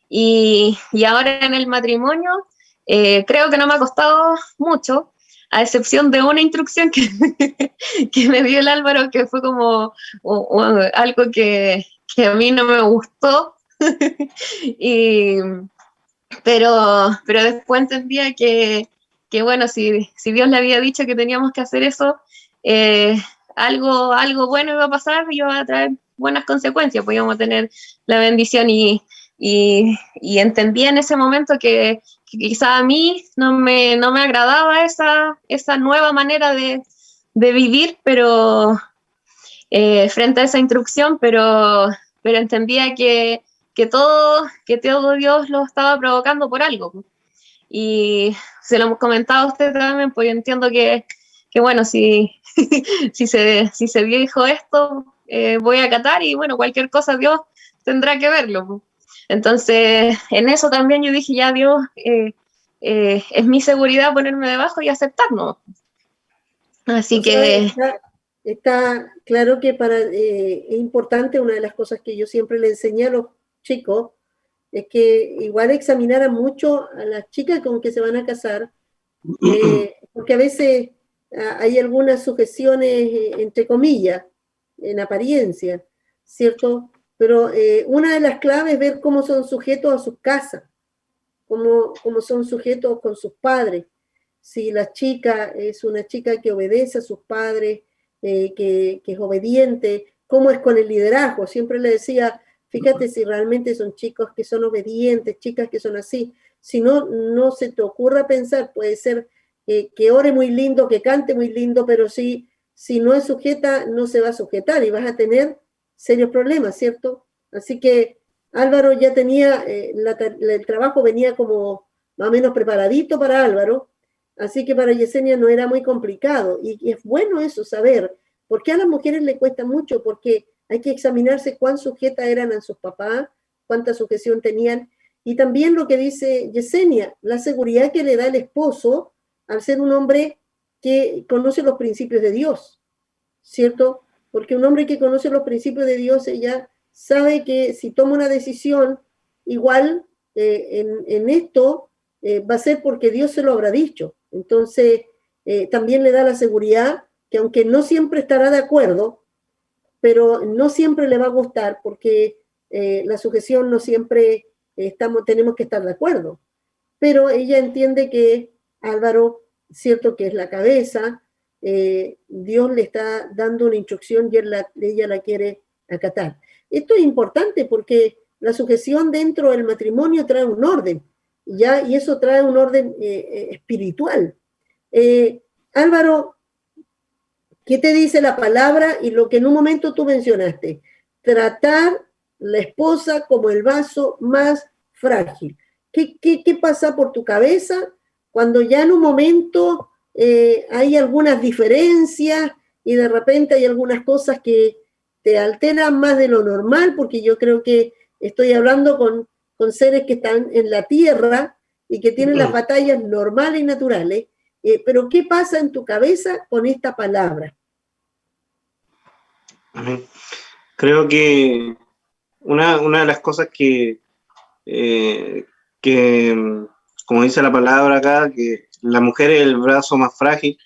Y ahora en el matrimonio, creo que no me ha costado mucho, a excepción de una instrucción que me dio el Álvaro, que fue como algo que a mí no me gustó. y, pero después entendía que bueno, si Dios le había dicho que teníamos que hacer eso, algo bueno iba a pasar, iba a traer buenas consecuencias, pues íbamos a tener la bendición y entendí en ese momento que quizá a mí no me agradaba esa nueva manera de vivir, pero frente a esa instrucción, pero entendía que todo Dios lo estaba provocando por algo. Y se lo hemos comentado a usted también, pues yo entiendo que bueno, si se dijo esto, voy a acatar y bueno, cualquier cosa Dios tendrá que verlo. Entonces, en eso también yo dije, ya Dios, es mi seguridad ponerme debajo y aceptarlo. Así O sea, que está claro que es importante, una de las cosas que yo siempre le enseñé a los chicos, es que igual examinaran mucho a las chicas con que se van a casar, porque a veces hay algunas sujeciones, entre comillas, en apariencia, ¿cierto? Pero una de las claves es ver cómo son sujetos a sus casas, cómo son sujetos con sus padres. Si la chica es una chica que obedece a sus padres, que es obediente, cómo es con el liderazgo. Siempre le decía, fíjate si realmente son chicos que son obedientes, chicas que son así. Si no, no se te ocurra pensar, puede ser que ore muy lindo, que cante muy lindo, pero si no es sujeta, no se va a sujetar y vas a tener serios problemas, ¿cierto? Así que Álvaro ya tenía, el trabajo venía como más o menos preparadito para Álvaro, así que para Yesenia no era muy complicado. Y es bueno eso, saber, ¿por qué a las mujeres le cuesta mucho? Porque hay que examinarse cuán sujetas eran a sus papás, cuánta sujeción tenían, y también lo que dice Yesenia, la seguridad que le da el esposo al ser un hombre que conoce los principios de Dios, ¿cierto? Porque un hombre que conoce los principios de Dios, ella sabe que si toma una decisión, igual en esto va a ser porque Dios se lo habrá dicho. Entonces, también le da la seguridad que aunque no siempre estará de acuerdo, pero no siempre le va a gustar porque la sujeción no siempre tenemos que estar de acuerdo. Pero ella entiende que Álvaro, cierto que es la cabeza, Dios le está dando una instrucción y ella la quiere acatar. Esto es importante porque la sujeción dentro del matrimonio trae un orden, ¿ya? Y eso trae un orden espiritual. Álvaro, ¿qué te dice la palabra y lo que en un momento tú mencionaste? Tratar la esposa como el vaso más frágil. ¿Qué pasa por tu cabeza cuando ya en un momento hay algunas diferencias y de repente hay algunas cosas que te alteran más de lo normal? Porque yo creo que estoy hablando con seres que están en la tierra y que tienen las batallas normales y naturales. Pero ¿qué pasa en tu cabeza con esta palabra? Creo que una de las cosas que, como dice la palabra acá, que la mujer es el brazo más frágil,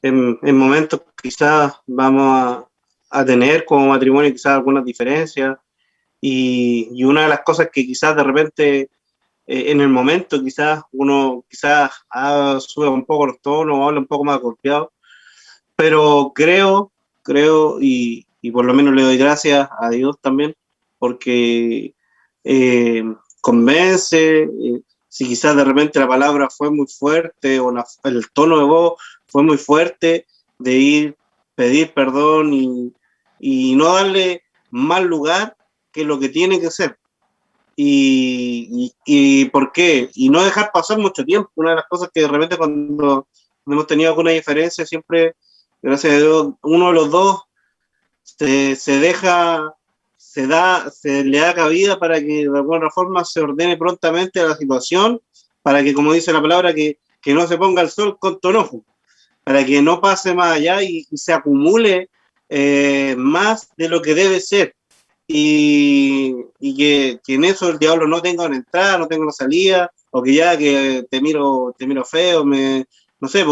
en momentos quizás vamos a tener como matrimonio quizás algunas diferencias, y una de las cosas que quizás de repente en el momento quizás uno quizás sube un poco los tonos, habla un poco más golpeado, pero creo y por lo menos le doy gracias a Dios también, porque eh, convence, si quizás de repente la palabra fue muy fuerte o el tono de voz fue muy fuerte, de ir, pedir perdón y no darle más lugar que lo que tiene que ser. Y ¿por qué? Y no dejar pasar mucho tiempo. Una de las cosas que de repente cuando hemos tenido alguna diferencia, siempre, gracias a Dios, uno de los dos se deja, se le da cabida para que de alguna forma se ordene prontamente la situación, para que, como dice la palabra, que no se ponga el sol con tu enojo, para que no pase más allá y se acumule más de lo que debe ser. Y que en eso el diablo no tenga una entrada, no tenga una salida, o que ya que te miro feo, no sé,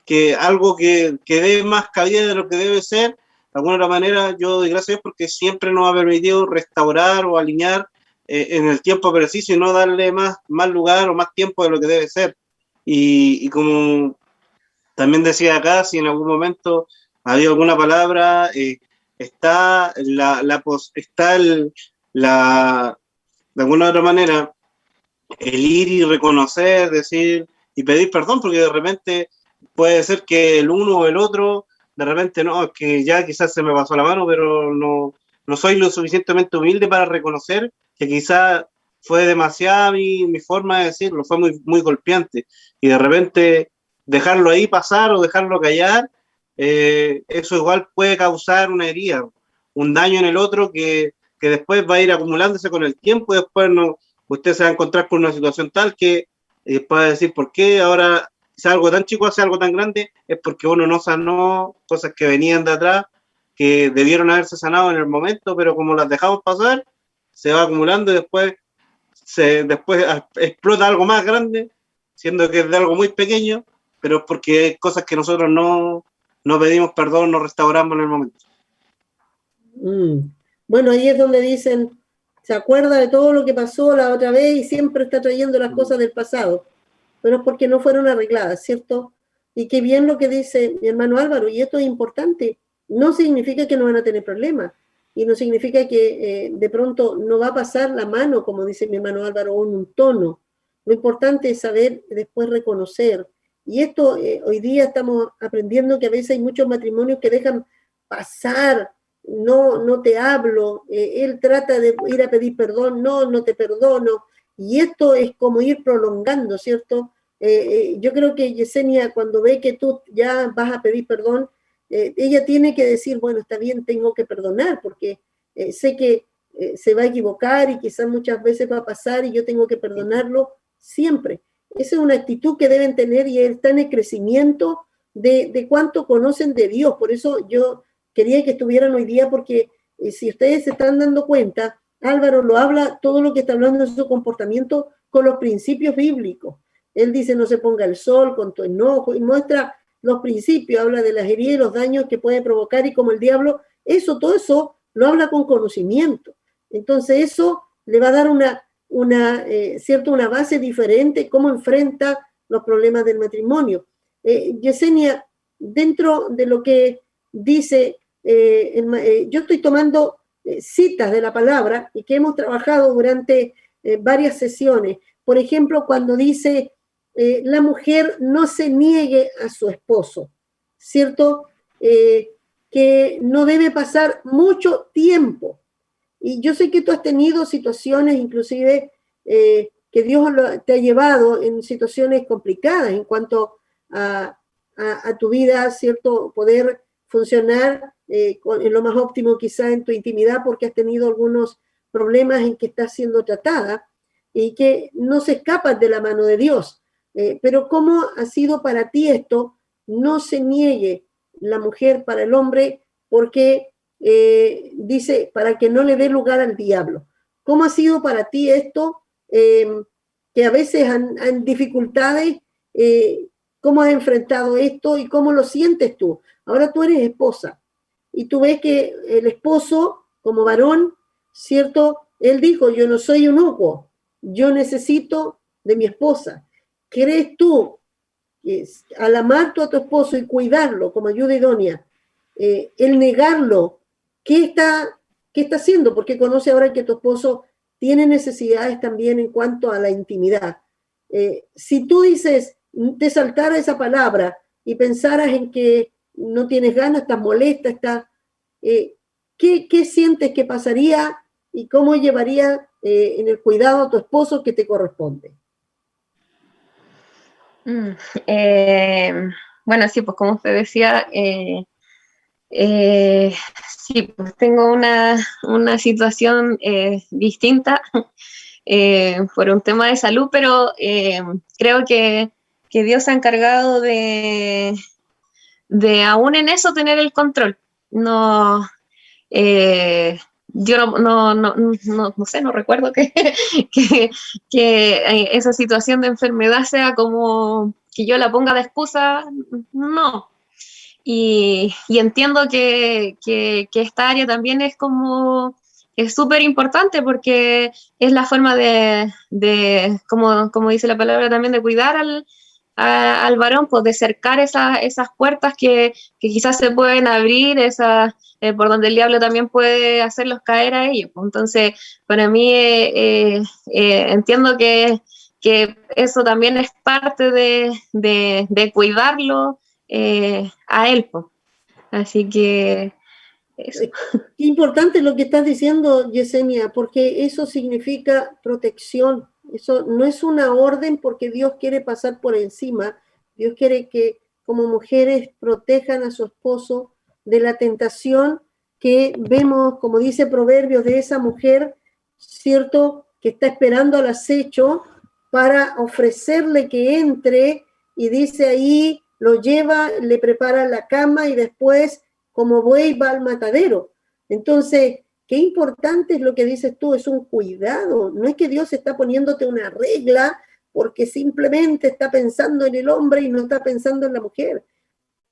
que algo que dé más cabida de lo que debe ser. De alguna otra manera yo doy gracias a Dios porque siempre nos ha permitido restaurar o alinear en el tiempo preciso y no darle más lugar o más tiempo de lo que debe ser. Y como también decía acá, si en algún momento ha habido alguna palabra, está de alguna otra manera el ir y reconocer, decir y pedir perdón, porque de repente puede ser que el uno o el otro, de repente no, es que ya quizás se me pasó la mano, pero no soy lo suficientemente humilde para reconocer que quizás fue demasiada mi forma de decirlo, fue muy golpeante, y de repente dejarlo ahí pasar o dejarlo callar, eso igual puede causar una herida, un daño en el otro que después va a ir acumulándose con el tiempo, y después usted se va a encontrar con una situación tal que va a decir por qué ahora si algo tan chico hace algo tan grande, es porque uno no sanó cosas que venían de atrás, que debieron haberse sanado en el momento, pero como las dejamos pasar, se va acumulando y después explota algo más grande, siendo que es de algo muy pequeño, pero es porque hay cosas que nosotros no pedimos perdón, no restauramos en el momento. Bueno, ahí es donde dicen, se acuerda de todo lo que pasó la otra vez y siempre está trayendo las cosas del pasado, pero es porque no fueron arregladas, ¿cierto? Y qué bien lo que dice mi hermano Álvaro, y esto es importante, no significa que no van a tener problemas, y no significa que de pronto no va a pasar la mano, como dice mi hermano Álvaro, en un tono. Lo importante es saber después reconocer, y esto hoy día estamos aprendiendo que a veces hay muchos matrimonios que dejan pasar, no te hablo, él trata de ir a pedir perdón, no te perdono, y esto es como ir prolongando, ¿cierto? Yo creo que Yesenia, cuando ve que tú ya vas a pedir perdón, ella tiene que decir, bueno, está bien, tengo que perdonar, porque sé que se va a equivocar y quizás muchas veces va a pasar y yo tengo que perdonarlo siempre. Esa es una actitud que deben tener y está en el crecimiento de cuánto conocen de Dios. Por eso yo quería que estuvieran hoy día, porque si ustedes se están dando cuenta, Álvaro lo habla, todo lo que está hablando de su comportamiento con los principios bíblicos. Él dice, no se ponga el sol con tu enojo, y muestra los principios, habla de las heridas y los daños que puede provocar, y como el diablo, todo eso lo habla con conocimiento. Entonces eso le va a dar una base diferente, cómo enfrenta los problemas del matrimonio. Yesenia, dentro de lo que dice, yo estoy tomando citas de la palabra y que hemos trabajado durante varias sesiones. Por ejemplo, cuando dice, la mujer no se niegue a su esposo, ¿cierto? Que no debe pasar mucho tiempo. Y yo sé que tú has tenido situaciones, inclusive, que Dios te ha llevado en situaciones complicadas en cuanto a tu vida, ¿cierto? Poder funcionar en lo más óptimo quizá en tu intimidad, porque has tenido algunos problemas en que estás siendo tratada y que no se escapan de la mano de Dios. Pero ¿cómo ha sido para ti esto? No se niegue la mujer para el hombre, porque dice, para que no le dé lugar al diablo. ¿Cómo ha sido para ti esto? Que a veces han dificultades cómo has enfrentado esto y cómo lo sientes tú. Ahora tú eres esposa y tú ves que el esposo, como varón, ¿cierto? Él dijo, yo no soy eunuco, yo necesito de mi esposa. ¿Crees tú que al amar tú a tu esposo y cuidarlo como ayuda idónea, el negarlo, ¿qué está haciendo? Porque conoce ahora que tu esposo tiene necesidades también en cuanto a la intimidad. Si tú dices, te saltara esa palabra y pensaras en que no tienes ganas, estás molesta, ¿qué sientes que pasaría y cómo llevaría en el cuidado a tu esposo que te corresponde? Bueno, sí, pues como usted decía, eh, sí, pues tengo una situación distinta por un tema de salud, pero creo que Dios se ha encargado de aún en eso tener el control. No, yo no sé, no recuerdo que, que esa situación de enfermedad sea como que yo la ponga de excusa, no. Y entiendo que esta área también es como, es súper importante porque es la forma como dice la palabra también, de cuidar al varón, pues de cercar esas puertas que quizás se pueden abrir, por donde el diablo también puede hacerlos caer a ellos. Entonces, para mí, entiendo que eso también es parte de cuidarlo a él, pues. Así que eso. Qué importante lo que estás diciendo, Yesenia, porque eso significa protección. Eso no es una orden porque Dios quiere pasar por encima. Dios quiere que como mujeres protejan a su esposo de la tentación que vemos, como dice Proverbios, de esa mujer, ¿cierto?, que está esperando al acecho para ofrecerle que entre, y dice ahí, lo lleva, le prepara la cama y después como buey va al matadero. Entonces, qué importante es lo que dices tú, es un cuidado. No es que Dios está poniéndote una regla porque simplemente está pensando en el hombre y no está pensando en la mujer.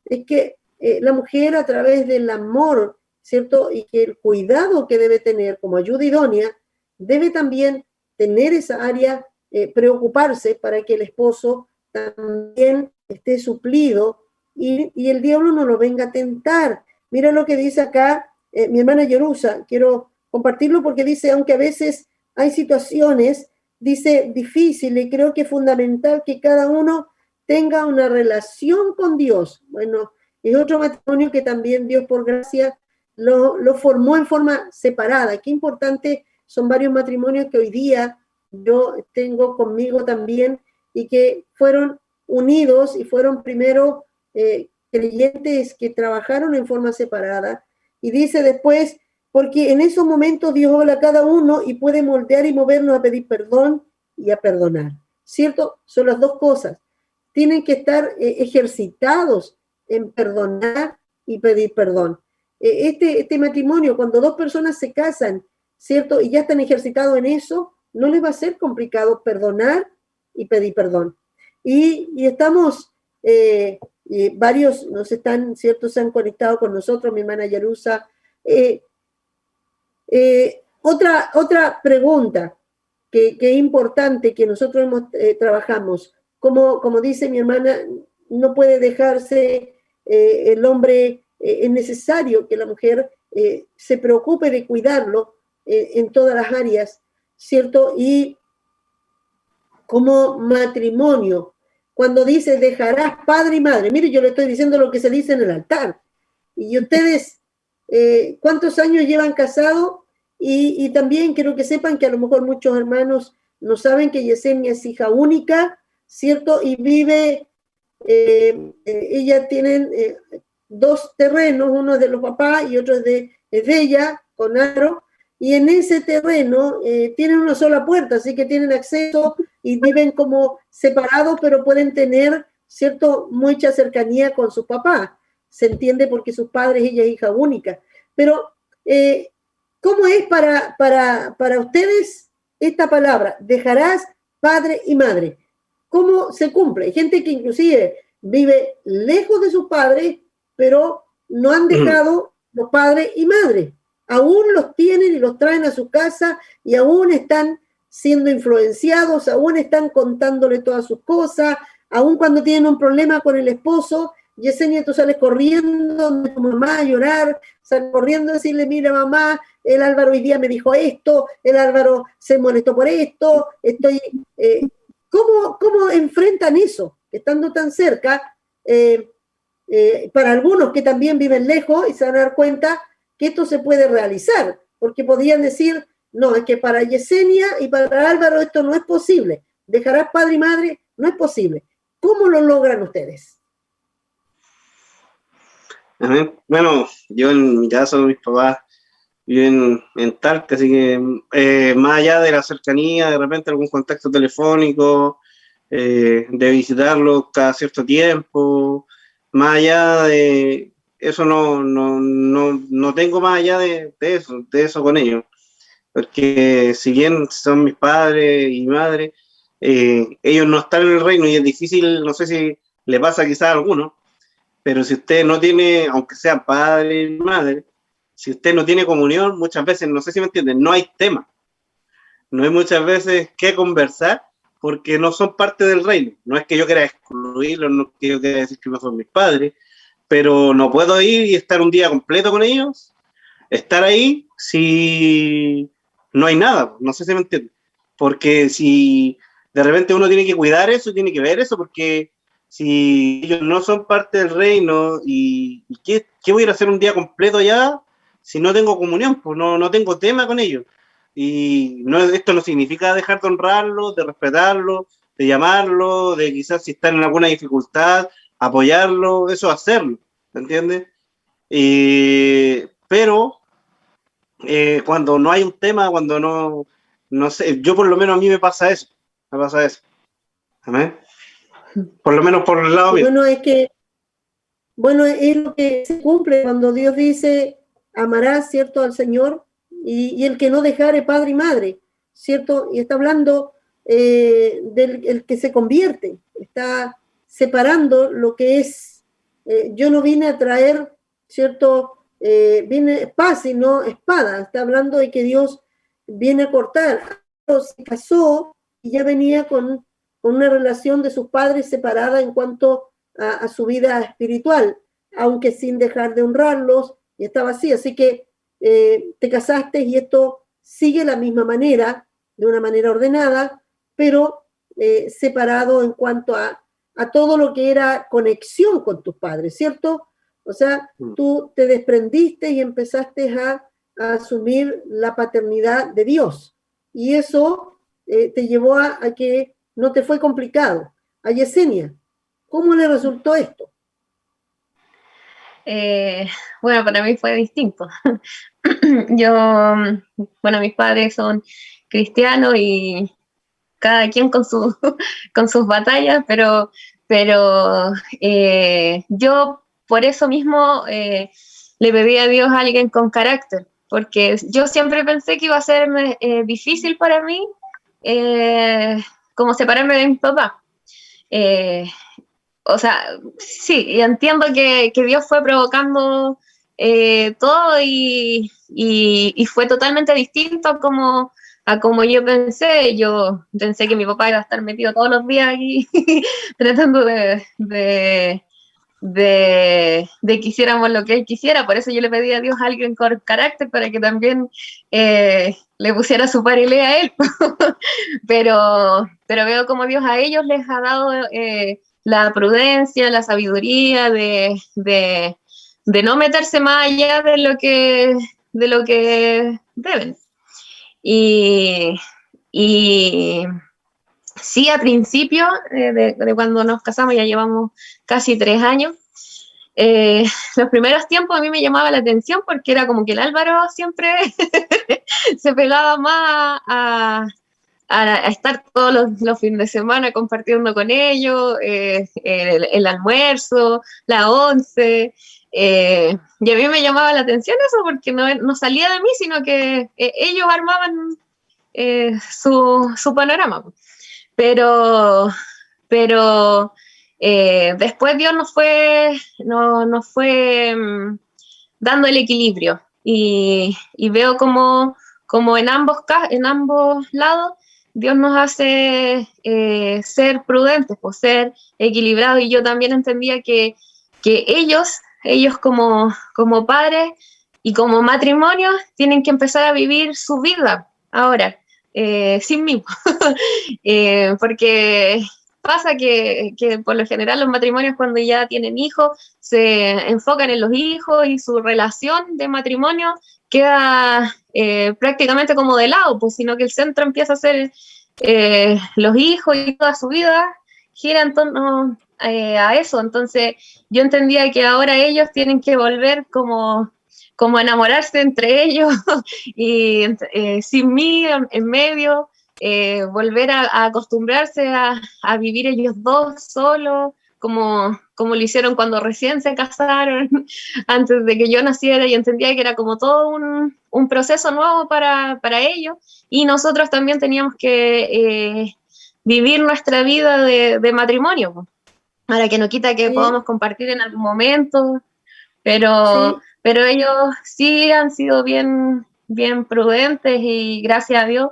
Es que la mujer a través del amor, ¿cierto? Y que el cuidado que debe tener como ayuda idónea, debe también tener esa área, preocuparse para que el esposo también esté suplido y el diablo no lo venga a tentar. Mira lo que dice acá mi hermana Yerusa, quiero compartirlo porque dice, aunque a veces hay situaciones, dice, difíciles, creo que es fundamental que cada uno tenga una relación con Dios. Bueno, es otro matrimonio que también Dios por gracia lo formó en forma separada. Qué importante son varios matrimonios que hoy día yo tengo conmigo también y que fueron unidos y fueron primero creyentes que trabajaron en forma separada. Y dice después, porque en esos momentos Dios habla a cada uno y puede moldear y movernos a pedir perdón y a perdonar. ¿Cierto? Son las dos cosas. Tienen que estar ejercitados en perdonar y pedir perdón. Este matrimonio, cuando dos personas se casan, ¿cierto? Y ya están ejercitados en eso, no les va a ser complicado perdonar y pedir perdón. Y estamos, varios nos están, ¿cierto? Se han conectado con nosotros, mi hermana Yarusa. Otra pregunta que es importante que nosotros trabajamos, como dice mi hermana, no puede dejarse el hombre, es necesario que la mujer se preocupe de cuidarlo en todas las áreas, ¿cierto? Y como matrimonio, cuando dice dejarás padre y madre, mire, yo le estoy diciendo lo que se dice en el altar, y ustedes, ¿cuántos años llevan casados? Y también quiero que sepan que a lo mejor muchos hermanos no saben que Yesenia es hija única, ¿cierto? Y vive, ella tienen dos terrenos, uno es de los papás y otro es de ella, con Aro, y en ese terreno tienen una sola puerta, así que tienen acceso y viven como separados, pero pueden tener, ¿cierto?, mucha cercanía con sus papás. Se entiende porque sus padres, ella es hija única. Pero, ¿cómo es para ustedes esta palabra? Dejarás padre y madre. ¿Cómo se cumple? Hay gente que inclusive vive lejos de sus padres, pero no han dejado los padres y madres. Aún los tienen y los traen a su casa y aún están siendo influenciados, aún están contándole todas sus cosas, aún cuando tienen un problema con el esposo, Yesenia, tú sales corriendo donde tu mamá a llorar, sales corriendo a decirle, mira mamá, el Álvaro hoy día me dijo esto, el Álvaro se molestó por esto, ¿cómo enfrentan eso, estando tan cerca? Para algunos que también viven lejos y se van a dar cuenta que esto se puede realizar, porque podrían decir, no, es que para Yesenia y para Álvaro esto no es posible, dejarás padre y madre, no es posible. ¿Cómo lo logran ustedes? Bueno, yo en mi caso, mis papás viven en Talca, así que más allá de la cercanía, de repente algún contacto telefónico, de visitarlos cada cierto tiempo, más allá de eso no tengo más allá de eso con ellos, porque si bien son mis padres y madre, ellos no están en el reino y es difícil, no sé si le pasa quizás a alguno, pero si usted no tiene, aunque sea padre y madre, si usted no tiene comunión, muchas veces, no sé si me entienden, no hay tema. No hay muchas veces que conversar porque no son parte del reino. No es que yo quiera excluirlos, no es que yo quiera decir que no son mis padres, pero no puedo ir y estar un día completo con ellos, estar ahí si no hay nada, no sé si me entienden. Porque si de repente uno tiene que cuidar eso, tiene que ver eso, porque si ellos no son parte del reino, ¿y qué voy a ir a hacer un día completo allá si no tengo comunión? Pues no tengo tema con ellos. Y esto no significa dejar de honrarlos, de respetarlos, de llamarlos, de quizás si están en alguna dificultad, apoyarlo, eso hacerlo, ¿entiendes? Pero cuando no hay un tema, cuando no sé, yo por lo menos a mí me pasa eso. ¿Amén? Por lo menos por el lado mío. Bueno, es lo que se cumple cuando Dios dice, amarás, ¿cierto?, al Señor, y el que no dejare padre y madre, ¿cierto? Y está hablando del el que se convierte, está separando lo que es, yo no vine a traer, ¿cierto?, vine paz y no espada, está hablando de que Dios viene a cortar, se casó y ya venía con una relación de sus padres separada en cuanto a su vida espiritual, aunque sin dejar de honrarlos, y estaba así. Así que te casaste y esto sigue la misma manera, de una manera ordenada, pero separado en cuanto a todo lo que era conexión con tus padres, ¿cierto? O sea, tú te desprendiste y empezaste a asumir la paternidad de Dios. Y eso te llevó a que no te fue complicado. A Yesenia, ¿cómo le resultó esto? Bueno, para mí fue distinto. Bueno, mis padres son cristianos y cada quien con con sus batallas, pero yo por eso mismo le pedí a Dios a alguien con carácter, porque yo siempre pensé que iba a ser difícil para mí como separarme de mi papá. O sea, sí, y entiendo que Dios fue provocando todo y fue totalmente distinto a como yo pensé. Yo pensé que mi papá iba a estar metido todos los días aquí tratando de que hiciéramos lo que él quisiera. Por eso yo le pedí a Dios a alguien con carácter para que también le pusiera su parilé a él. pero veo como Dios a ellos les ha dado la prudencia, la sabiduría de no meterse más allá de lo que deben. Y sí, al principio de cuando nos casamos, ya llevamos casi 3 años, los primeros tiempos a mí me llamaba la atención porque era como que el Álvaro siempre se pegaba más a estar todos los fines de semana compartiendo con ellos, el almuerzo, la once, y a mí me llamaba la atención eso porque no salía de mí, sino que ellos armaban su panorama. Pero después Dios nos fue dando el equilibrio y veo como en ambos lados Dios nos hace ser prudentes, pues, ser equilibrados, y yo también entendía que ellos como padres y como matrimonio tienen que empezar a vivir su vida ahora, sin mí, porque pasa que por lo general los matrimonios cuando ya tienen hijos se enfocan en los hijos y su relación de matrimonio queda prácticamente como de lado, pues, sino que el centro empieza a ser los hijos, y toda su vida gira en torno a eso. Entonces yo entendía que ahora ellos tienen que volver como a enamorarse entre ellos y sin mí en medio, volver a acostumbrarse a vivir ellos dos solos, como lo hicieron cuando recién se casaron, antes de que yo naciera, y entendía que era como todo un proceso nuevo para ellos, y nosotros también teníamos que vivir nuestra vida de matrimonio. Ahora, que no quita que Sí, podamos compartir en algún momento, pero sí, ellos sí han sido bien prudentes, y gracias a Dios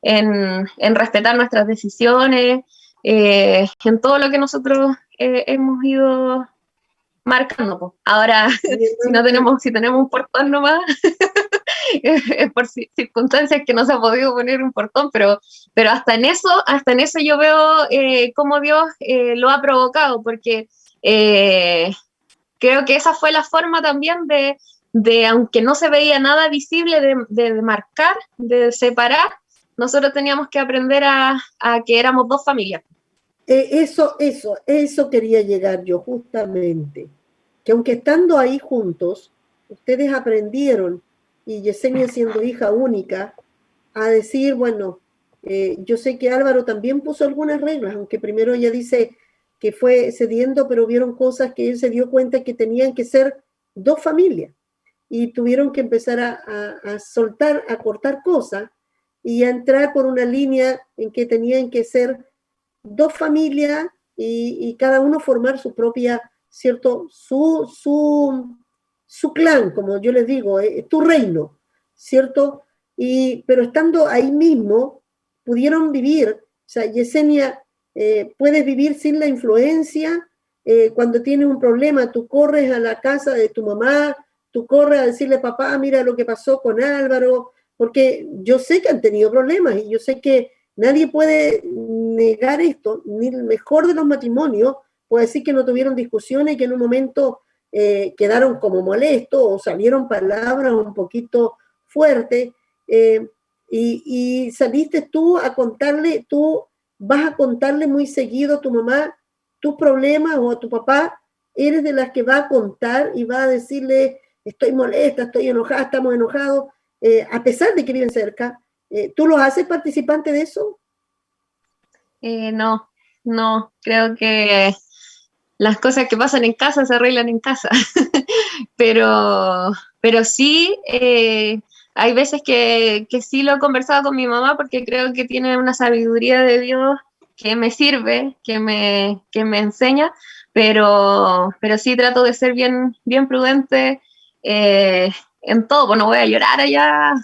en respetar nuestras decisiones, en todo lo que nosotros hemos ido marcando, po. Ahora, mi hermana, si tenemos un portón nomás, es por circunstancias que no se ha podido poner un portón, pero hasta en eso yo veo cómo Dios lo ha provocado, porque creo que esa fue la forma también aunque no se veía nada visible, de marcar, de separar, nosotros teníamos que aprender a que éramos dos familias. eso quería llegar yo justamente, que aunque estando ahí juntos, ustedes aprendieron, y Yesenia siendo hija única, a decir, bueno, yo sé que Álvaro también puso algunas reglas, aunque primero ella dice que fue cediendo, pero vieron cosas que él se dio cuenta que tenían que ser dos familias, y tuvieron que empezar a soltar, a cortar cosas, y a entrar por una línea en que tenían que ser dos familias, y cada uno formar su propia, ¿cierto? Su clan, como yo les digo, tu reino, ¿cierto? Pero estando ahí mismo, pudieron vivir, o sea, Yesenia, puedes vivir sin la influencia. Cuando tienes un problema, tú corres a la casa de tu mamá, tú corres a decirle, papá, mira lo que pasó con Álvaro, porque yo sé que han tenido problemas, y yo sé que nadie puede negar esto, ni el mejor de los matrimonios puede decir que no tuvieron discusiones y que en un momento quedaron como molestos o salieron palabras un poquito fuertes, y saliste tú a contarle, tú vas a contarle muy seguido a tu mamá tus problemas, o a tu papá, eres de las que va a contar y va a decirle, estoy molesta, estoy enojada, estamos enojados, a pesar de que viven cerca. ¿Tú los haces participantes de eso? No, creo que las cosas que pasan en casa se arreglan en casa, pero sí, hay veces que sí lo he conversado con mi mamá, porque creo que tiene una sabiduría de Dios que me sirve, que me enseña, pero sí trato de ser bien prudente en todo. Pues no voy a llorar allá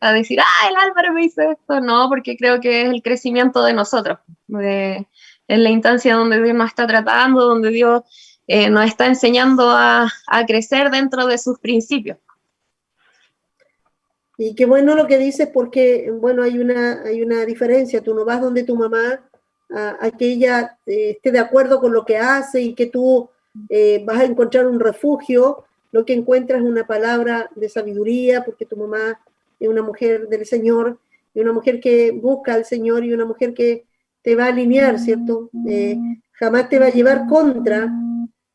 a decir, el Álvaro me hizo esto, no, porque creo que es el crecimiento de nosotros, en la instancia donde Dios nos está tratando, donde Dios nos está enseñando a crecer dentro de sus principios. Y qué bueno lo que dices, porque, bueno, hay una diferencia. Tú no vas donde tu mamá a que ella esté de acuerdo con lo que hace, y que tú vas a encontrar un refugio. Lo que encuentras es una palabra de sabiduría, porque tu mamá es una mujer del Señor, y una mujer que busca al Señor, y una mujer que te va a alinear, ¿cierto? Jamás te va a llevar contra,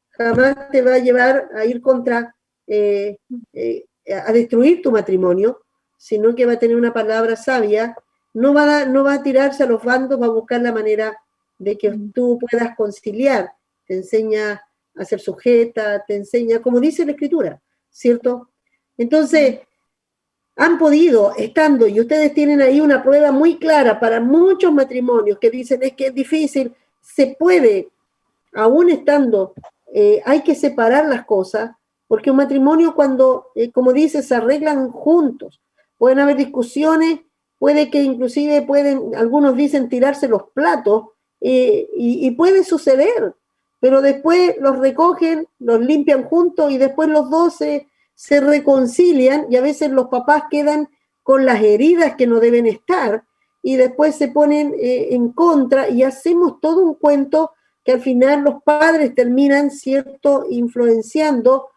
jamás te va a llevar a ir contra, a destruir tu matrimonio, sino que va a tener una palabra sabia. No va a tirarse a los bandos, va a buscar la manera de que tú puedas conciliar. Te enseña a ser sujeta, te enseña, como dice la Escritura, ¿cierto? Entonces, han podido, estando, y ustedes tienen ahí una prueba muy clara para muchos matrimonios que dicen es que es difícil, se puede aún estando, hay que separar las cosas, porque un matrimonio cuando, como dice, se arreglan juntos, pueden haber discusiones, puede que inclusive pueden, algunos dicen tirarse los platos, y puede suceder, pero después los recogen, los limpian juntos y después los dos se reconcilian y a veces los papás quedan con las heridas que no deben estar y después se ponen en contra y hacemos todo un cuento que al final los padres terminan, ¿cierto?, influenciando,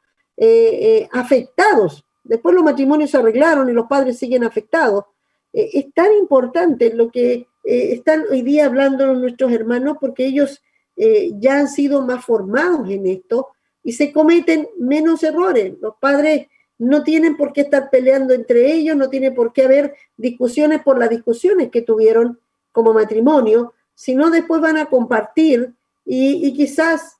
afectados. Después los matrimonios se arreglaron y los padres siguen afectados. Es tan importante lo que están hoy día hablando nuestros hermanos porque ellos ya han sido más formados en esto y se cometen menos errores. Los padres no tienen por qué estar peleando entre ellos, no tiene por qué haber discusiones por las discusiones que tuvieron como matrimonio, sino después van a compartir y quizás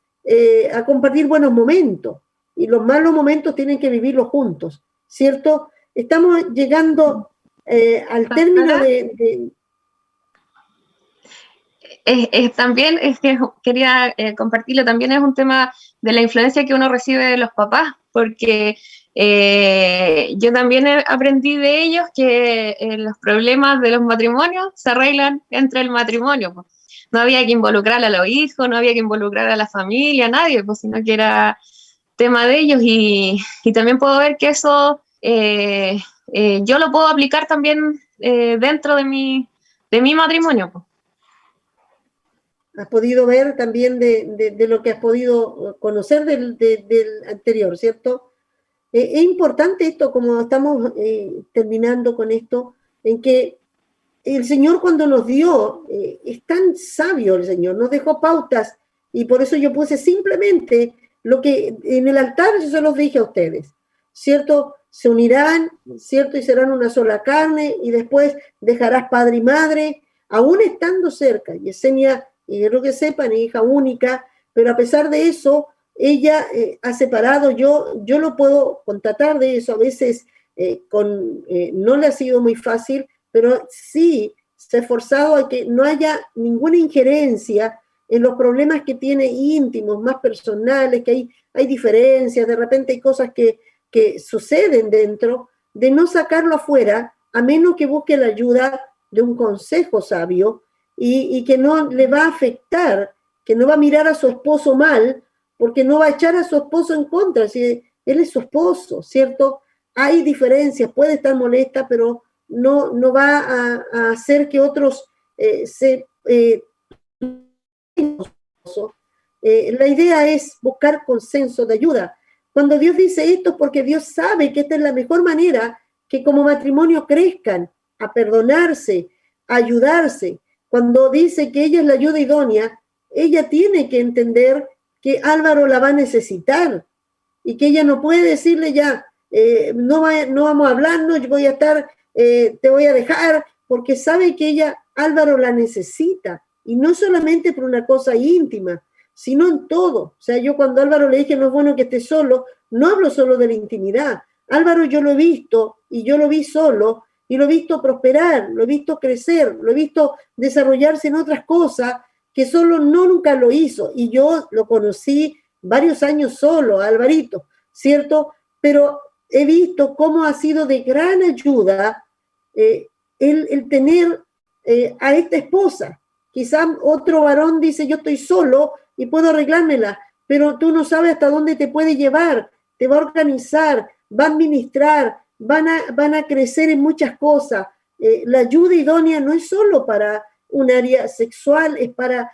a compartir buenos momentos. Y los malos momentos tienen que vivirlos juntos, ¿cierto? Estamos llegando al término También es que quería compartirlo, también es un tema de la influencia que uno recibe de los papás, porque yo también aprendí de ellos que los problemas de los matrimonios se arreglan entre el matrimonio, pues. No había que involucrar a los hijos, no había que involucrar a la familia, a nadie, pues, sino que era tema de ellos y también puedo ver que eso yo lo puedo aplicar también dentro de mi matrimonio, pues. Has podido ver también de lo que has podido conocer del anterior, ¿cierto? Es importante esto, como estamos terminando con esto, en que el Señor cuando nos dio, es tan sabio el Señor, nos dejó pautas, y por eso yo puse simplemente lo que en el altar yo se los dije a ustedes, ¿cierto? Se unirán, ¿cierto? Y serán una sola carne, y después dejarás padre y madre, aún estando cerca. Yesenia, y quiero que sepan, es hija única, pero a pesar de eso, ella ha separado, yo lo puedo constatar de eso, a veces no le ha sido muy fácil, pero sí se ha esforzado a que no haya ninguna injerencia en los problemas que tiene íntimos, más personales, que hay diferencias, de repente hay cosas que suceden dentro, de no sacarlo afuera, a menos que busque la ayuda de un consejo sabio, y que no le va a afectar, que no va a mirar a su esposo mal, porque no va a echar a su esposo en contra, si él es su esposo, ¿cierto? Hay diferencias, puede estar molesta, pero no va a hacer que otros la idea es buscar consenso de ayuda. Cuando Dios dice esto es porque Dios sabe que esta es la mejor manera que como matrimonio crezcan, a perdonarse, a ayudarse. Cuando dice que ella es la ayuda idónea, ella tiene que entender que Álvaro la va a necesitar y que ella no puede decirle ya, no vamos a hablarnos, yo voy a estar, te voy a dejar, porque sabe que Álvaro la necesita, y no solamente por una cosa íntima, sino en todo. O sea, yo cuando a Álvaro le dije no es bueno que esté solo, no hablo solo de la intimidad. Álvaro yo lo he visto, y yo lo vi solo, y lo he visto prosperar, lo he visto crecer, lo he visto desarrollarse en otras cosas que solo nunca lo hizo, y yo lo conocí varios años solo, a Alvarito, ¿cierto? Pero he visto cómo ha sido de gran ayuda el tener a esta esposa. Quizás otro varón dice, yo estoy solo y puedo arreglármela, pero tú no sabes hasta dónde te puede llevar, te va a organizar, va a administrar, van a crecer en muchas cosas. La ayuda idónea no es solo para un área sexual, es para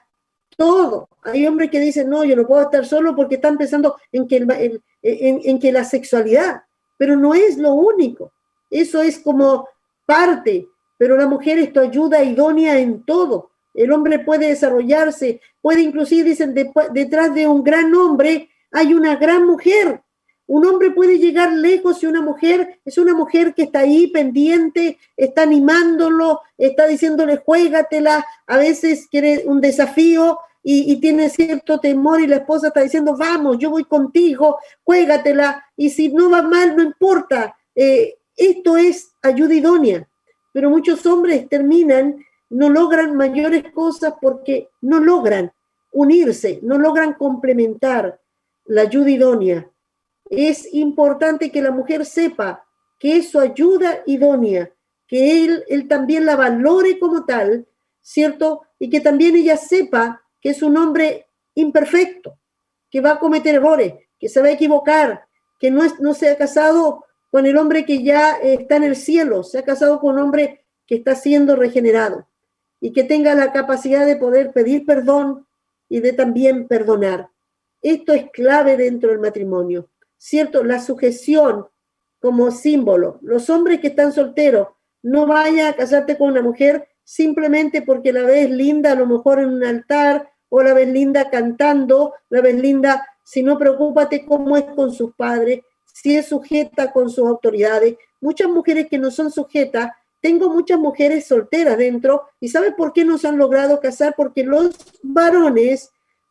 todo. Hay hombres que dicen, no, yo no puedo estar solo porque están pensando en que la sexualidad, pero no es lo único. Eso es como parte, pero la mujer es tu ayuda idónea en todo. El hombre puede desarrollarse, puede inclusive, dicen, detrás de un gran hombre hay una gran mujer. Un hombre puede llegar lejos y una mujer es una mujer que está ahí pendiente, está animándolo, está diciéndole juégatela, a veces quiere un desafío y tiene cierto temor y la esposa está diciendo vamos, yo voy contigo, juégatela, y si no va mal no importa. Esto es ayuda idónea, pero muchos hombres no logran mayores cosas porque no logran unirse, no logran complementar la ayuda idónea. Es importante que la mujer sepa que es su ayuda idónea, que él también la valore como tal, ¿cierto? Y que también ella sepa que es un hombre imperfecto, que va a cometer errores, que se va a equivocar, que no se ha casado con el hombre que ya está en el cielo, se ha casado con un hombre que está siendo regenerado y que tenga la capacidad de poder pedir perdón y de también perdonar. Esto es clave dentro del matrimonio, ¿cierto? La sujeción como símbolo. Los hombres que están solteros, no vaya a casarte con una mujer simplemente porque la ves linda a lo mejor en un altar, o la ves linda cantando, la ves linda, sino preocúpate cómo es con sus padres, si es sujeta con sus autoridades. Muchas mujeres que no son sujetas, tengo muchas mujeres solteras dentro, y ¿sabes por qué no se han logrado casar? Porque los varones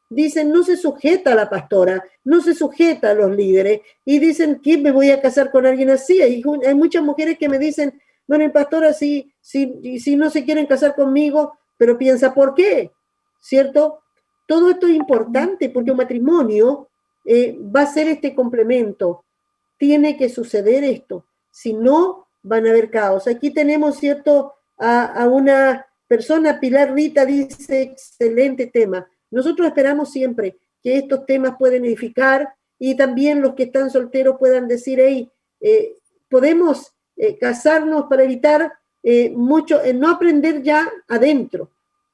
dicen, no se sujeta a la pastora, no se sujeta a los líderes, y dicen, ¿qué me voy a casar con alguien así? Hay muchas mujeres que me dicen, bueno, pastora, si no se quieren casar conmigo, pero piensa, ¿por qué? ¿Cierto? Todo esto es importante porque un matrimonio va a ser este complemento. Tiene que suceder esto. Si no, van a haber caos. Aquí tenemos, ¿cierto?, a una persona, Pilar Rita, dice, excelente tema. Nosotros esperamos siempre que estos temas pueden edificar y también los que están solteros puedan decir, hey, podemos casarnos para evitar no aprender ya adentro.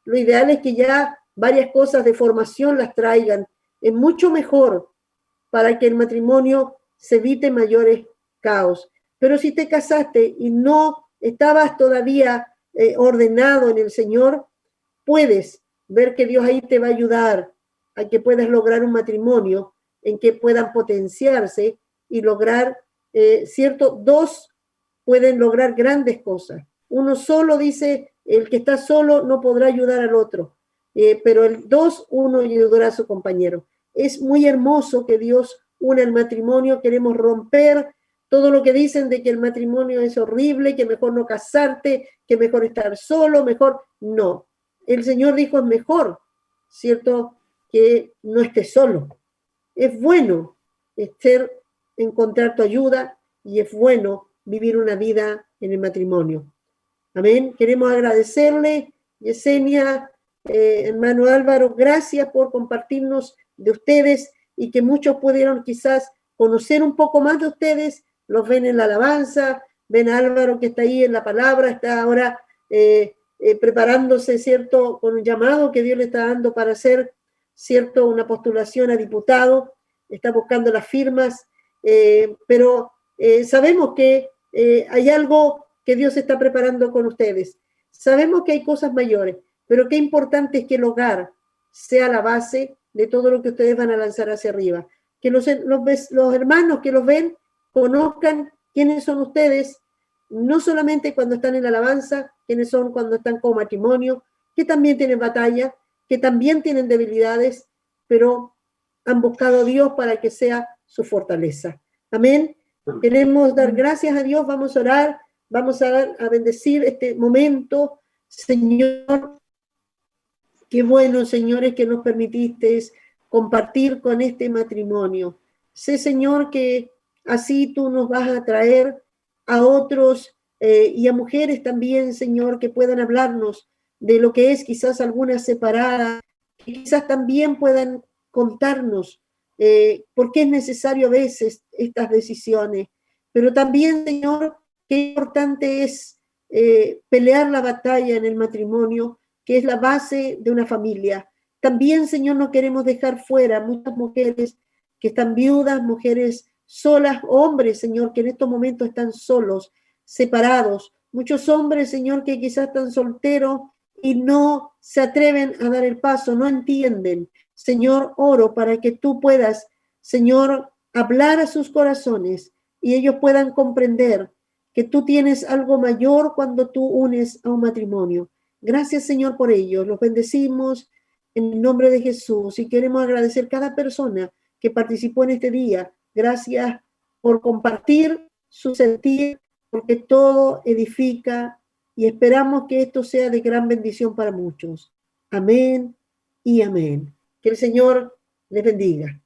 Lo ideal es que ya varias cosas de formación las traigan. Es mucho mejor para que el matrimonio se evite mayores caos. Pero si te casaste y no estabas todavía ordenado en el Señor, puedes ver que Dios ahí te va a ayudar a que puedas lograr un matrimonio en que puedan potenciarse y lograr, ¿cierto? Dos pueden lograr grandes cosas. Uno solo, dice, el que está solo no podrá ayudar al otro, pero el dos, uno ayudará a su compañero. Es muy hermoso que Dios una el matrimonio. Queremos romper todo lo que dicen de que el matrimonio es horrible, que mejor no casarte, que mejor estar solo, mejor no. El Señor dijo, es mejor, ¿cierto?, que no estés solo. Es bueno encontrar tu ayuda y es bueno vivir una vida en el matrimonio. Amén. Queremos agradecerle, Yesenia, hermano Álvaro, gracias por compartirnos de ustedes y que muchos pudieron quizás conocer un poco más de ustedes. Los ven en la alabanza, ven a Álvaro que está ahí en la palabra, está ahora preparándose, ¿cierto?, con un llamado que Dios le está dando para hacer, ¿cierto?, una postulación a diputado, está buscando las firmas, pero sabemos que hay algo que Dios está preparando con ustedes. Sabemos que hay cosas mayores, pero qué importante es que el hogar sea la base de todo lo que ustedes van a lanzar hacia arriba. Que los hermanos que los ven conozcan quiénes son ustedes, no solamente cuando están en la alabanza, quiénes son cuando están como matrimonio, que también tienen batalla, que también tienen debilidades, pero han buscado a Dios para que sea su fortaleza. Amén. Queremos dar gracias a Dios, vamos a orar, vamos a bendecir este momento. Señor, qué bueno, señores, que nos permitiste compartir con este matrimonio. Sé, Señor, que así tú nos vas a traer a otros y a mujeres también, Señor, que puedan hablarnos de lo que es quizás alguna separada, que quizás también puedan contarnos por qué es necesario a veces estas decisiones. Pero también, Señor, qué importante es pelear la batalla en el matrimonio, que es la base de una familia. También, Señor, no queremos dejar fuera muchas mujeres que están viudas, mujeres solas, hombres, Señor, que en estos momentos están solos, separados. Muchos hombres, Señor, que quizás están solteros y no se atreven a dar el paso, no entienden. Señor, oro para que tú puedas, Señor, hablar a sus corazones y ellos puedan comprender que tú tienes algo mayor cuando tú unes a un matrimonio. Gracias, Señor, por ello. Los bendecimos en el nombre de Jesús y queremos agradecer cada persona que participó en este día. Gracias por compartir su sentir, porque todo edifica y esperamos que esto sea de gran bendición para muchos. Amén y amén. Que el Señor les bendiga.